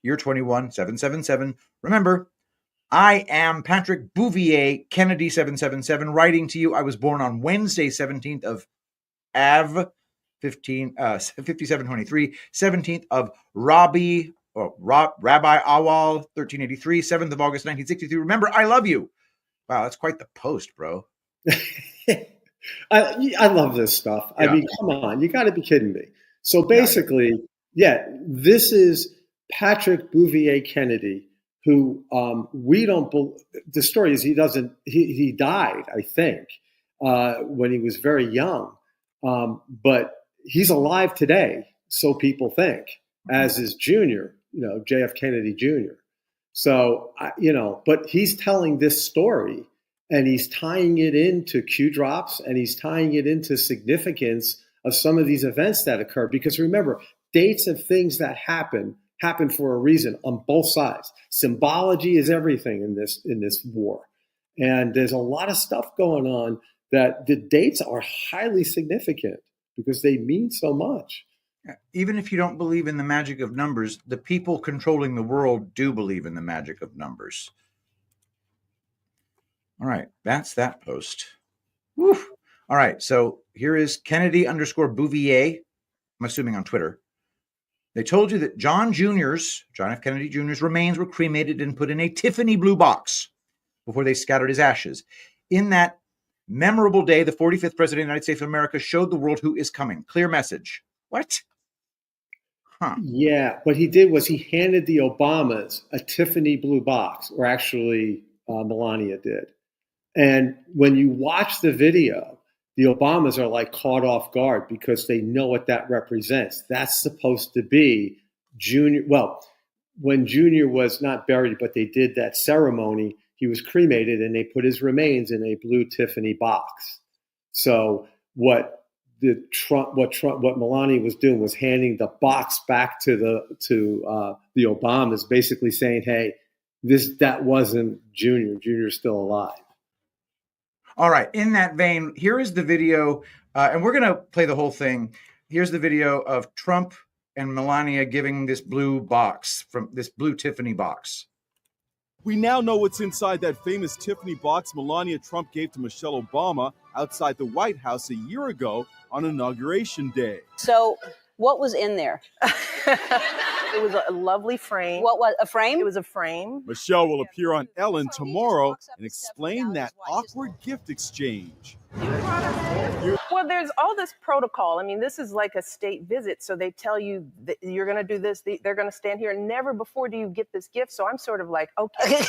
year 21, 777. Remember, I am Patrick Bouvier, Kennedy 777, writing to you. I was born on Wednesday, 17th of Av, 5723, 17th of Rabbi Awal, 1383, 7th of August, 1963. Remember, I love you. Wow, that's quite the post, bro. I love this stuff. Yeah. I mean, come on, you got to be kidding me. So basically, this is Patrick Bouvier Kennedy, who we don't believe. The story is he died, I think, when he was very young, but he's alive today, so people think, as is Junior, JF Kennedy Jr. So, but he's telling this story. And he's tying it into Q drops, and he's tying it into significance of some of these events that occur. Because remember, dates of things that happen for a reason on both sides. Symbology is everything in this war. And there's a lot of stuff going on that the dates are highly significant because they mean so much. Even if you don't believe in the magic of numbers, the people controlling the world do believe in the magic of numbers. All right, that's that post. Woo. All right, so here is Kennedy _Bouvier, I'm assuming on Twitter. They told you that John F. Kennedy Jr.'s remains were cremated and put in a Tiffany blue box before they scattered his ashes. In that memorable day, the 45th President of the United States of America showed the world who is coming. Clear message. What? Huh. Yeah, what he did was he handed the Obamas a Tiffany blue box, or actually Melania did. And when you watch the video, the Obamas are like caught off guard because they know what that represents. That's supposed to be Junior. Well, when Junior was not buried, but they did that ceremony, he was cremated and they put his remains in a blue Tiffany box. So what Melania was doing was handing the box back to the Obamas, basically saying, "Hey, that wasn't Junior. Junior's still alive." All right. In that vein, here is the video, and we're going to play the whole thing. Here's the video of Trump and Melania giving this blue box, from this blue Tiffany box. We now know what's inside that famous Tiffany box Melania Trump gave to Michelle Obama outside the White House a year ago on Inauguration Day. So what was in there? It was a lovely frame. What was a frame? It was a frame. Michelle will appear on Ellen tomorrow and explain that awkward gift exchange. Well, there's all this protocol. I mean, this is like a state visit. So they tell you that you're going to do this. They're going to stand here. Never before do you get this gift. So I'm sort of like, okay.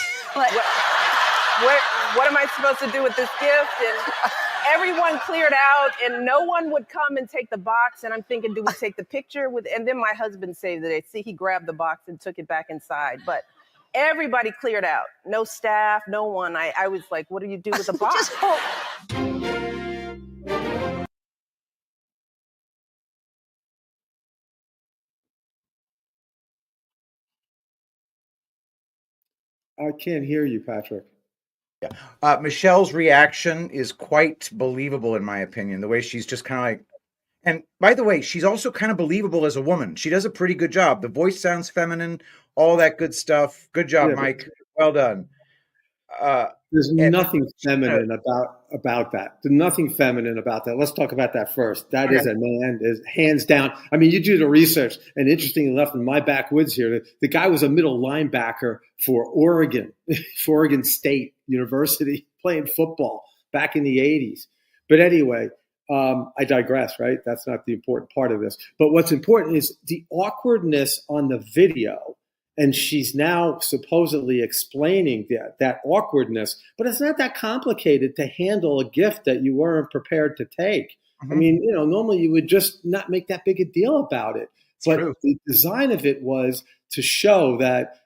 what am I supposed to do with this gift? And everyone cleared out, and no one would come and take the box. And I'm thinking, do we take the picture with? And then my husband saved it. See, he grabbed the box and took it back inside. But everybody cleared out. No staff, no one. I was like, what do you do with the box? I can't hear you, Patrick. Michelle's reaction is quite believable, in my opinion. The way she's just kind of like, and by the way, she's also kind of believable as a woman. She does a pretty good job. The voice sounds feminine, all that good stuff. Good job, Yeah, Mike. Well done. There's and- nothing feminine about that. There's nothing feminine about that. Let's talk about that first. That is a man, is hands down. I mean, you do the research, and interestingly enough, in my backwoods here, the guy was a middle linebacker for Oregon, for Oregon State University, playing football back in the 80s. But anyway, I digress, right? That's not the important part of this. But what's important is the awkwardness on the video. And she's now supposedly explaining that awkwardness, but it's not that complicated to handle a gift that you weren't prepared to take. Mhm. I mean, normally you would just not make that big a deal about it. But true. the design of it was to show that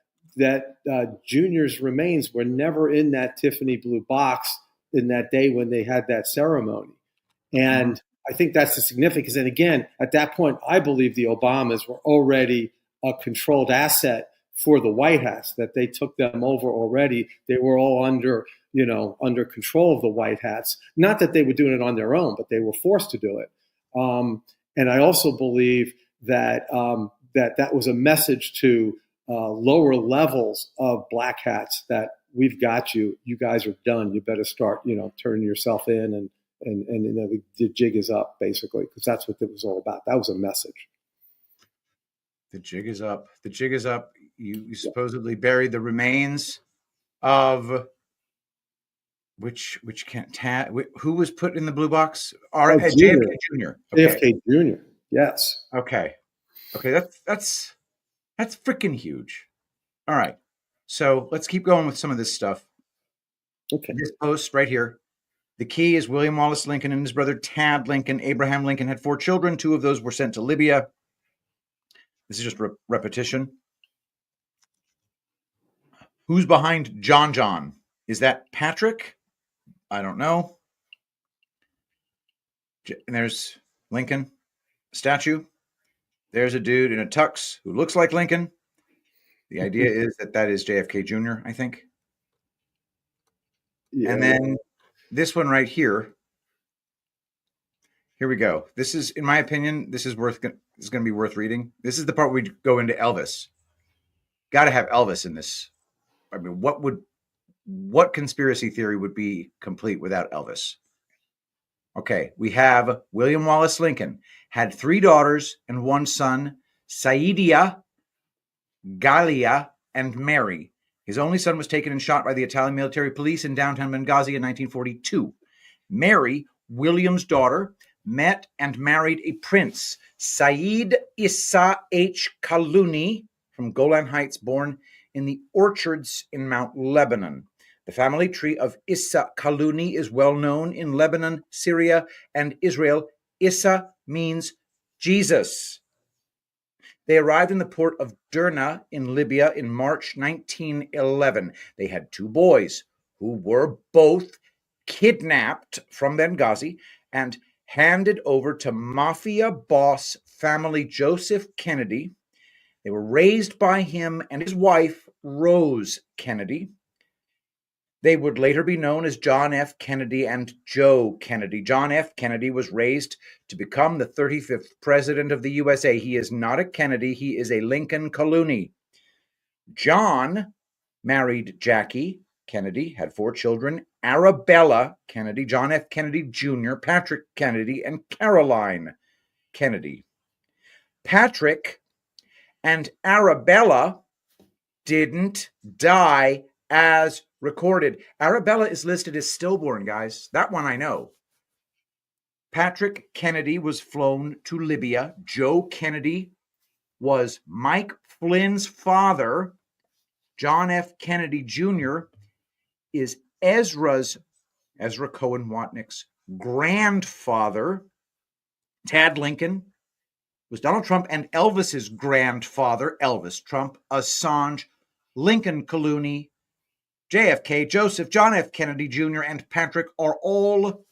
Junior's remains were never in that Tiffany blue box in that day when they had that ceremony. And I think that's the significance. And again, at that point, I believe the Obamas were already a controlled asset for the White House, that they took them over already. They were all under control of the White Hats. Not that they were doing it on their own, but they were forced to do it. And I also believe that that was a message to lower levels of black hats that we've got you. You guys are done. You better start, turning yourself in, and the jig is up, basically, because that's what it was all about. That was a message. The jig is up. The jig is up. You supposedly buried the remains of which who was put in the blue box? JFK Jr. JFK Jr. Yes. Okay. That's freaking huge. All right. So let's keep going with some of this stuff. Okay. This post right here. The key is William Wallace Lincoln and his brother Tad Lincoln. Abraham Lincoln had 4 children. 2 of those were sent to Libya. This is just repetition. Who's behind John John? Is that Patrick? I don't know. And there's Lincoln statue. There's a dude in a tux who looks like Lincoln. The idea is that is JFK Jr., I think. Yeah. And then this one right here. Here we go. This is, in my opinion, this is going to be worth reading. This is the part where we go into Elvis. Got to have Elvis in this. I mean, what conspiracy theory would be complete without Elvis? Okay, we have William Wallace Lincoln had 3 daughters and 1 son, Saidia, Galia, and Mary. His only son was taken and shot by the Italian military police in downtown Benghazi in 1942. Mary, William's daughter, met and married a prince, Said Issa H. Kaluni, from Golan Heights, born in the orchards in Mount Lebanon. The family tree of Issa Kaluni is well known in Lebanon, Syria, and Israel. Issa means Jesus. They arrived in the port of Derna in Libya in March 1911. They had 2 boys who were both kidnapped from Benghazi and handed over to mafia boss family Joseph Kennedy. They were raised by him and his wife, Rose Kennedy. They would later be known as John F. Kennedy and Joe Kennedy. John F. Kennedy was raised to become the 35th president of the USA. He is not a Kennedy. He is a Lincoln Kaluni. John married Jackie Kennedy, had 4 children, Arabella Kennedy, John F. Kennedy Jr., Patrick Kennedy, and Caroline Kennedy. Patrick and Arabella didn't die as recorded. Arabella is listed as stillborn, guys. That one I know. Patrick Kennedy was flown to Libya. Joe Kennedy was Mike Flynn's father. John F. Kennedy Jr. is Ezra Cohen Watnick's grandfather, Tad Lincoln, was Donald Trump and Elvis's grandfather, Elvis Trump, Assange, Lincoln Clooney, JFK, Joseph, John F. Kennedy Jr., and Patrick are all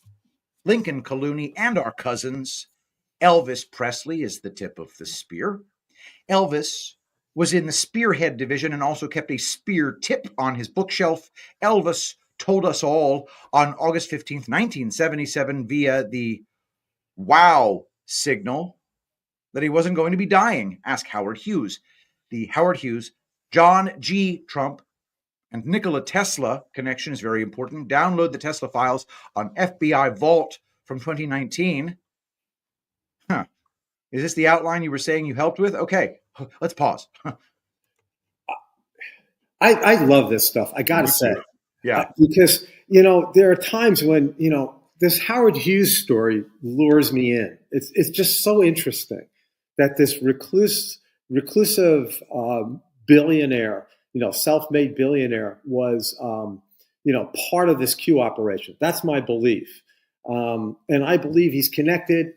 Lincoln Clooney and our cousins. Elvis Presley is the tip of the spear. Elvis was in the spearhead division and also kept a spear tip on his bookshelf. Elvis told us all on August 15th, 1977, via the wow signal, that he wasn't going to be dying. Ask Howard Hughes. The Howard Hughes, John G. Trump, and Nikola Tesla connection is very important. Download the Tesla files on FBI Vault from 2019. Is this the outline you were saying you helped with? Okay, let's pause. I love this stuff. I got to say. Yeah. Because, there are times when, this Howard Hughes story lures me in. It's just so interesting that this reclusive billionaire, self-made billionaire was, part of this Q operation. That's my belief. And I believe he's connected.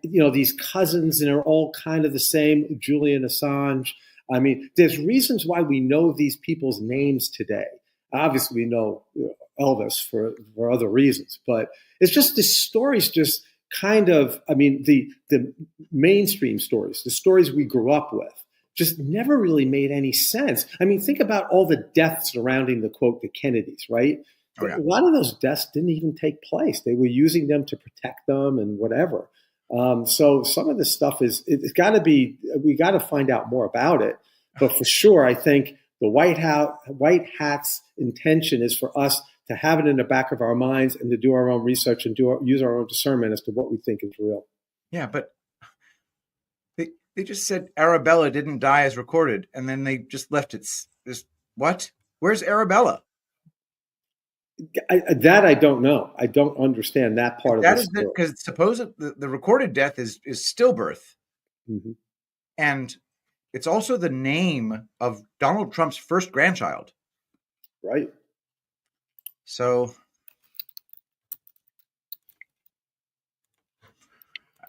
These cousins, and they're all kind of the same. Julian Assange. I mean, there's reasons why we know these people's names today. Obviously, we know Elvis for other reasons, but it's just the stories just kind of, the mainstream stories, the stories we grew up with, just never really made any sense. Think about all the deaths surrounding the Kennedys, right? Oh, yeah. A lot of those deaths didn't even take place. They were using them to protect them and whatever. So some of this stuff it's got to be, we got to find out more about it. But for sure, I think the White Hat's intention is for us to have it in the back of our minds and to do our own research and use our own discernment as to what we think is real. Yeah, but they just said Arabella didn't die as recorded, and then they just left it. What? Where's Arabella? I don't know. I don't understand that part of the story. Because suppose the recorded death is stillbirth. Mm-hmm. And it's also the name of Donald Trump's first grandchild. Right. So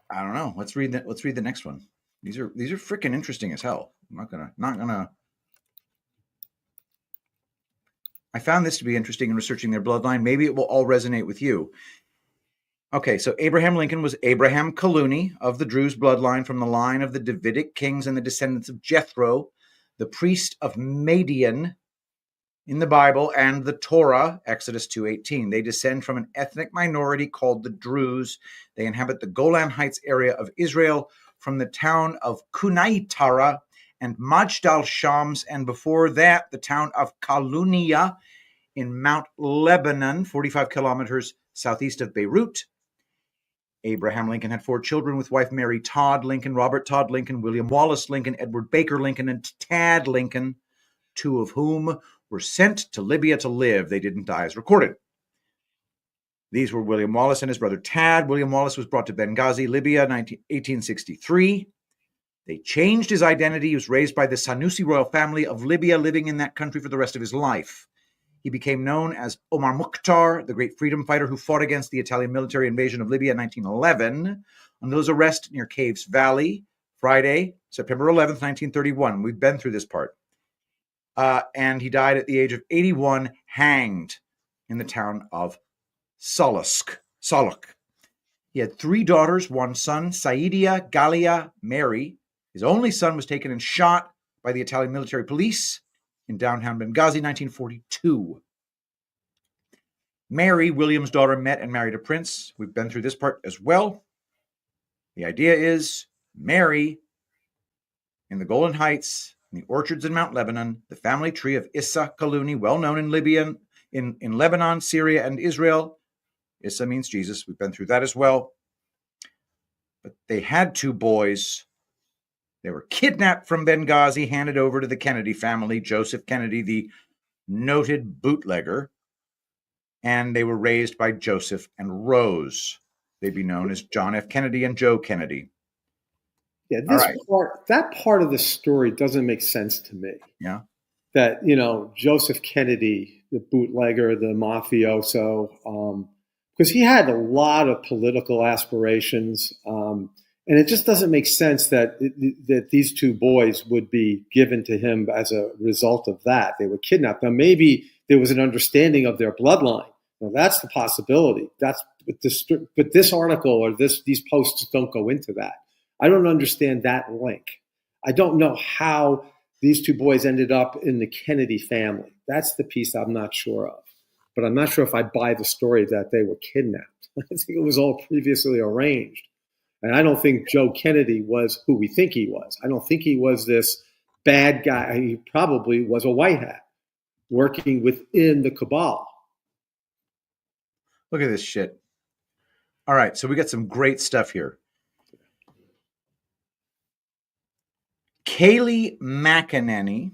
I don't know. Let's read the next one. These are freaking interesting as hell. I'm not gonna. I found this to be interesting in researching their bloodline. Maybe it will all resonate with you. Okay, so Abraham Lincoln was Abraham Clooney of the Druze bloodline from the line of the Davidic kings and the descendants of Jethro, the priest of Madian in the Bible and the Torah, Exodus 2:18. They descend from an ethnic minority called the Druze. They inhabit the Golan Heights area of Israel from the town of Kunaitara and Majdal Shams, and before that, the town of Kalunia in Mount Lebanon, 45 kilometers southeast of Beirut. Abraham Lincoln had 4 children with wife Mary Todd Lincoln, Robert Todd Lincoln, William Wallace Lincoln, Edward Baker Lincoln, and Tad Lincoln, 2 of whom were sent to Libya to live. They didn't die as recorded. These were William Wallace and his brother Tad. William Wallace was brought to Benghazi, Libya, 1863. They changed his identity. He was raised by the Sanusi royal family of Libya, living in that country for the rest of his life. He became known as Omar Mukhtar, the great freedom fighter who fought against the Italian military invasion of Libya in 1911, until his arrest near Caves Valley, Friday, September 11th, 1931. We've been through this part. And he died at the age of 81, hanged in the town of Saluk. He had 3 daughters, 1 son, Saidia, Galia, Mary. His only son was taken and shot by the Italian military police in downtown Benghazi, 1942. Mary, William's daughter, met and married a prince. We've been through this part as well. The idea is Mary, in the Golan Heights, in the orchards in Mount Lebanon, the family tree of Issa Clooney, well known in Libya, in Lebanon, Syria, and Israel. Issa means Jesus. We've been through that as well. But they had 2 boys. They were kidnapped from Benghazi, handed over to the Kennedy family, Joseph Kennedy, the noted bootlegger, and they were raised by Joseph and Rose. They'd be known as John F. Kennedy and Joe Kennedy. Yeah, that part of the story doesn't make sense to me. Yeah. that, Joseph Kennedy, the bootlegger, the mafioso, because he had a lot of political aspirations. And it just doesn't make sense that these two boys would be given to him as a result of that. They were kidnapped. Now, maybe there was an understanding of their bloodline. Now, that's the possibility. But this article or these posts don't go into that. I don't understand that link. I don't know how these two boys ended up in the Kennedy family. That's the piece I'm not sure of. But I'm not sure if I buy the story that they were kidnapped. I think it was all previously arranged. And I don't think Joe Kennedy was who we think he was. I don't think he was this bad guy. He probably was a white hat working within the cabal. Look at this shit. All right, so we got some great stuff here. Kayleigh McEnany.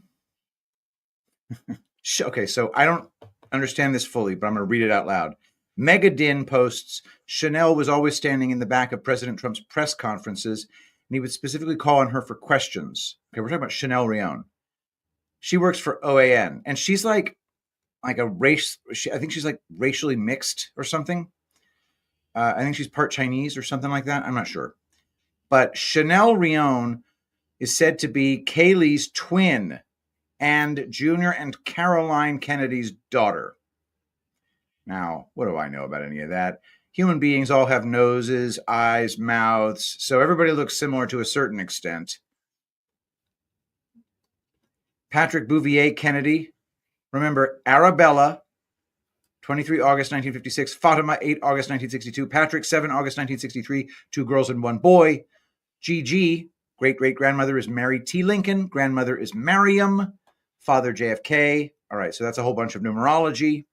Okay, so I don't understand this fully, but I'm going to read it out loud. Megadin posts, Chanel was always standing in the back of President Trump's press conferences, and he would specifically call on her for questions. Okay, we're talking about Chanel Rion. She works for OAN, and she's like a race. I think she's like racially mixed or something. I think she's part Chinese or something like that. I'm not sure. But Chanel Rion is said to be Kayleigh's twin and Junior and Caroline Kennedy's daughter. Now, what do I know about any of that? Human beings all have noses, eyes, mouths, so everybody looks similar to a certain extent. Patrick Bouvier Kennedy. Remember, Arabella, 23 August 1956. Fatima, 8 August 1962. Patrick, 7 August 1963. 2 girls and 1 boy. Gigi, great-great-grandmother is Mary T. Lincoln. Grandmother is Mariam. Father, JFK. All right, so that's a whole bunch of numerology.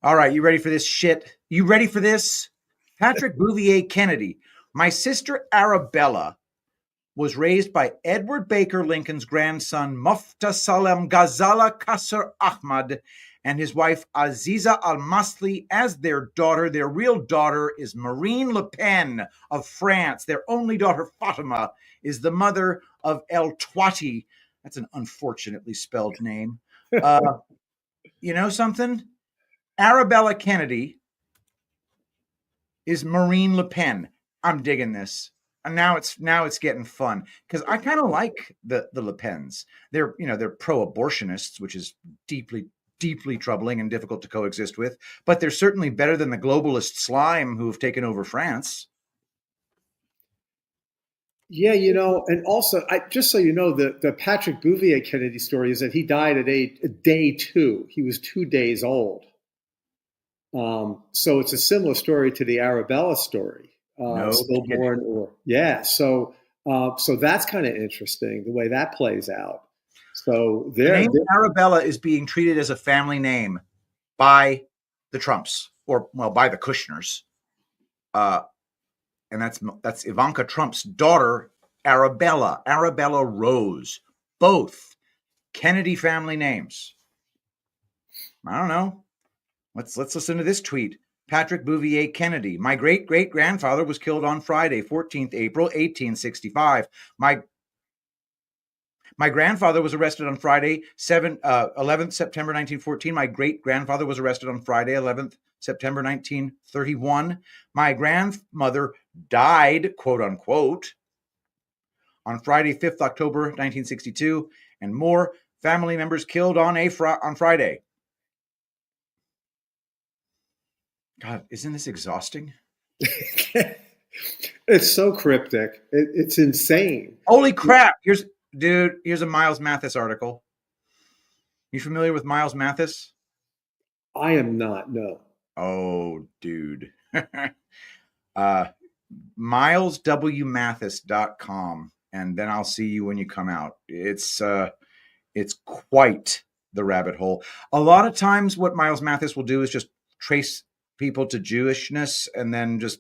All right, you ready for this shit? You ready for this? Patrick Bouvier Kennedy. My sister Arabella was raised by Edward Baker Lincoln's grandson, Muftasalem Ghazala Qasr Ahmad, and his wife Aziza Al-Masli as their daughter. Their real daughter is Marine Le Pen of France. Their only daughter, Fatima, is the mother of El Twati. That's an unfortunately spelled name. You know something? Arabella Kennedy is Marine Le Pen. I'm digging this. And now it's getting fun because I kind of like the Le Pens. They're pro-abortionists, which is deeply troubling and difficult to coexist with. But they're certainly better than the globalist slime who have taken over France. Yeah, and also, just so you know, the Patrick Bouvier Kennedy story is that he died at day 2. He was 2 days old. So it's a similar story to the Arabella story. Stillborn, so that's kind of interesting the way that plays out. So the name Arabella is being treated as a family name by the Trumps, or by the Kushners, and that's Ivanka Trump's daughter, Arabella Rose, both Kennedy family names. I don't know. Let's listen to this tweet. Patrick Bouvier Kennedy. My great-great-grandfather was killed on Friday, 14th April, 1865. My grandfather was arrested on Friday, 11th September, 1914. My great-grandfather was arrested on Friday, 11th September, 1931. My grandmother died, quote-unquote, on Friday, 5th October, 1962. And more family members killed on Friday. God, isn't this exhausting? It's so cryptic. It's insane. Holy crap. Here's a Miles Mathis article. You familiar with Miles Mathis? I am not, no. Oh, dude. mileswmathis.com, and then I'll see you when you come out. It's quite the rabbit hole. A lot of times what Miles Mathis will do is just trace people to Jewishness and then just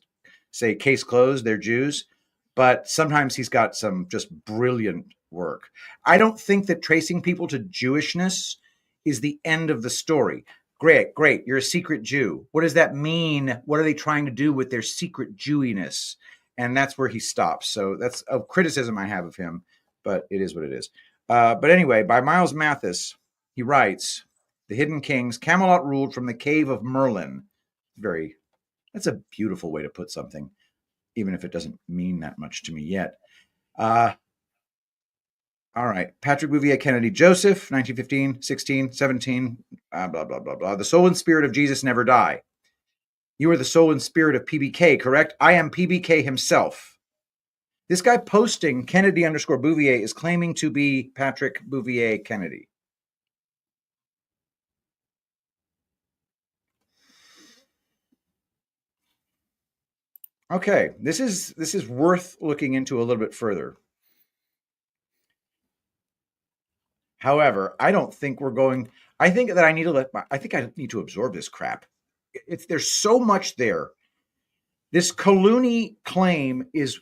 say case closed, they're Jews. But sometimes he's got some just brilliant work. I don't think that tracing people to Jewishness is the end of the story. Great. You're a secret Jew. What does that mean? What are they trying to do with their secret Jewiness? And that's where he stops. So that's a criticism I have of him, but it is what it is. But anyway, by Miles Mathis, he writes, "The Hidden Kings, Camelot ruled from the cave of Merlin." That's a beautiful way to put something, even if it doesn't mean that much to me yet. All right. Patrick Bouvier Kennedy Joseph, 1915, 16, 17, blah, blah, blah, blah. The soul and spirit of Jesus never die. You are the soul and spirit of PBK, correct? I am PBK himself. This guy posting Kennedy_Bouvier is claiming to be Patrick Bouvier Kennedy. Okay, this is worth looking into a little bit further. However, I don't think we're going. I think that I need to absorb this crap. There's so much there. This Clooney claim is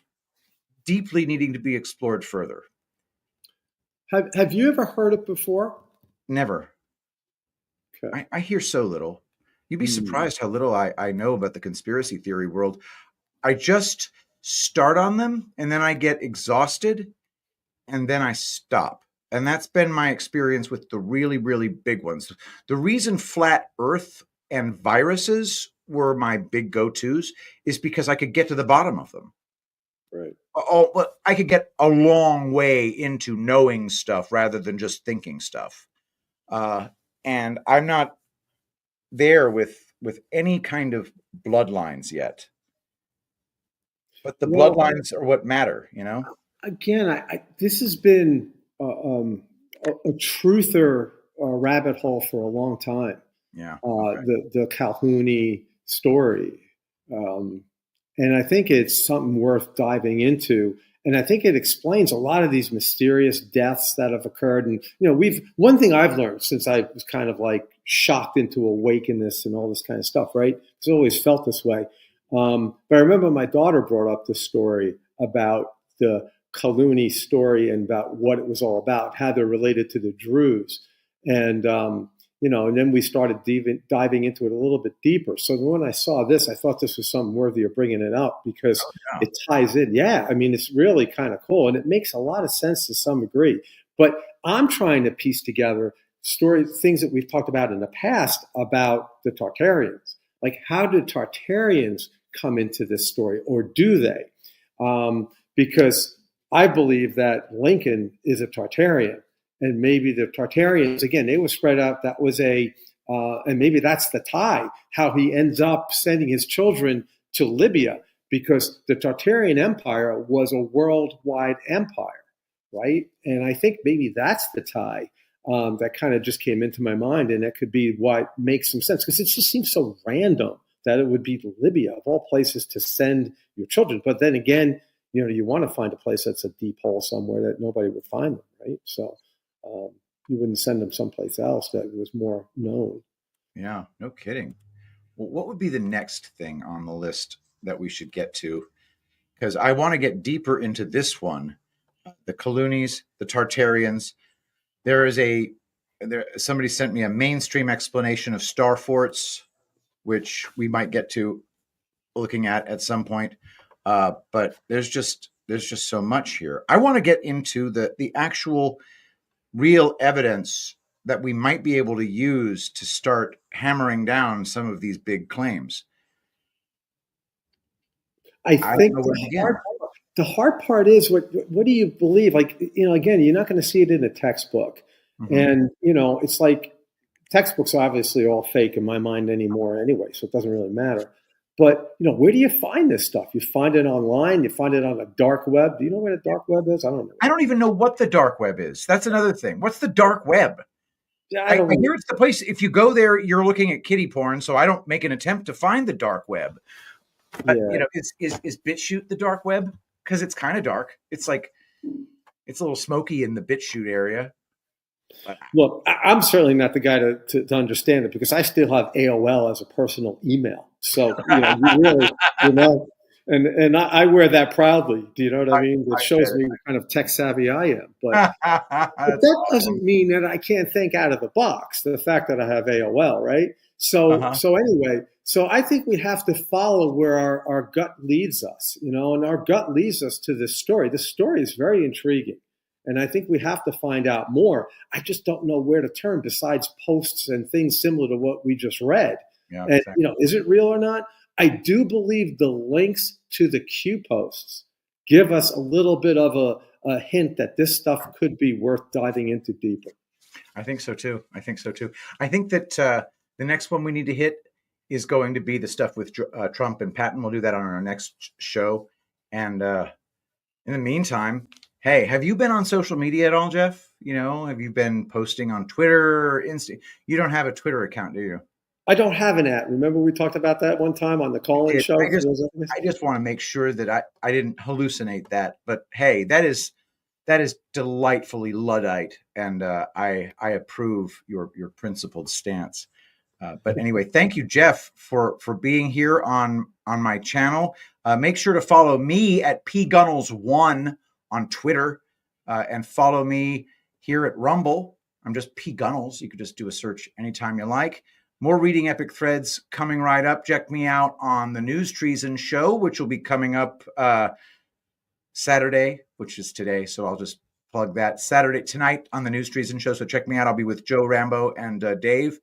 deeply needing to be explored further. Have you ever heard it before? Never. Okay. I hear so little. You'd be surprised how little I know about the conspiracy theory world. I just start on them and then I get exhausted and then I stop. And that's been my experience with the really, really big ones. The reason flat Earth and viruses were my big go-tos is because I could get to the bottom of them. Right. Oh, but I could get a long way into knowing stuff rather than just thinking stuff. And I'm not there with any kind of bloodlines yet. But the bloodlines are what matter, you know? Again, this has been a truther rabbit hole for a long time. Yeah. The Calhoun story. And I think it's something worth diving into. And I think it explains a lot of these mysterious deaths that have occurred. And, one thing I've learned since I was kind of like shocked into awakeness and all this kind of stuff, right? It's always felt this way. But I remember my daughter brought up this story about the Calhoun story and about what it was all about, how they're related to the Druze. And, and then we started diving into it a little bit deeper. So when I saw this, I thought this was something worthy of bringing it up because it ties in. Yeah, I mean, it's really kind of cool. And it makes a lot of sense to some degree. But I'm trying to piece together things that we've talked about in the past about the Tartarians. Like, how did Tartarians come into this story, or do they? Because I believe that Lincoln is a Tartarian, and maybe the Tartarians, again, they were spread out. That was and maybe that's the tie, how he ends up sending his children to Libya, because the Tartarian Empire was a worldwide empire, right? And I think maybe that's the tie that kind of just came into my mind, and that could be what makes some sense, because it just seems so random that it would be Libya, of all places, to send your children. But then again, you want to find a place that's a deep hole somewhere that nobody would find them, right? So you wouldn't send them someplace else that was more known. Yeah, no kidding. Well, what would be the next thing on the list that we should get to? Because I want to get deeper into this one, the Calhounis, the Tartarians. Somebody sent me a mainstream explanation of star forts, which we might get to looking at some point. But there's just so much here. I want to get into the actual real evidence that we might be able to use to start hammering down some of these big claims. I think the hard part is what do you believe? Like, again, you're not going to see it in a textbook. Mm-hmm. And, it's like textbooks are obviously all fake in my mind anymore anyway, so it doesn't really matter. But, where do you find this stuff? You find it online. You find it on the dark web. Do you know where the dark web is? I don't know. I don't even know what the dark web is. That's another thing. What's the dark web? Yeah, I hear it's the place. If you go there, you're looking at kiddie porn. So I don't make an attempt to find the dark web. But, is BitChute the dark web? Because it's kind of dark. It's like, it's a little smoky in the BitChute area. Look, I'm certainly not the guy to understand it, because I still have AOL as a personal email. So, you really, and I wear that proudly. Do you know what I mean? It shows me what kind of tech savvy I am. But that doesn't mean that I can't think out of the box. The fact that I have AOL, right? So anyway, so I think we have to follow where our gut leads us, and our gut leads us to this story. This story is very intriguing. And I think we have to find out more. I just don't know where to turn besides posts and things similar to what we just read. Yeah, And, exactly. is it real or not? I do believe the links to the Q posts give us a little bit of a hint that this stuff could be worth diving into deeper. I think so too. I think that the next one we need to hit is going to be the stuff with Trump and Patton. We'll do that on our next show. And in the meantime, hey, have you been on social media at all, Jeff? Have you been posting on Twitter or Insta? You don't have a Twitter account, do you? I don't have an at. Remember we talked about that one time on the call-in show? I just want to make sure that I didn't hallucinate that. But hey, that is delightfully Luddite, and I approve your principled stance. But anyway, thank you, Jeff, for being here on my channel. Make sure to follow me at pgunnels1 on Twitter, and follow me here at Rumble. I'm just P Gunnels. You could just do a search anytime you like. More Reading Epic Threads coming right up. Check me out on the News Treason Show, which will be coming up Saturday, which is today. So I'll just plug that. Saturday tonight on the News Treason Show. So check me out. I'll be with Joe Rambo and Dave.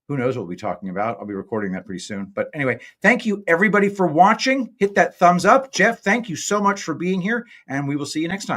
Who knows what we'll be talking about? I'll be recording that pretty soon. But anyway, thank you everybody for watching. Hit that thumbs up. Jeff, thank you so much for being here, and we will see you next time.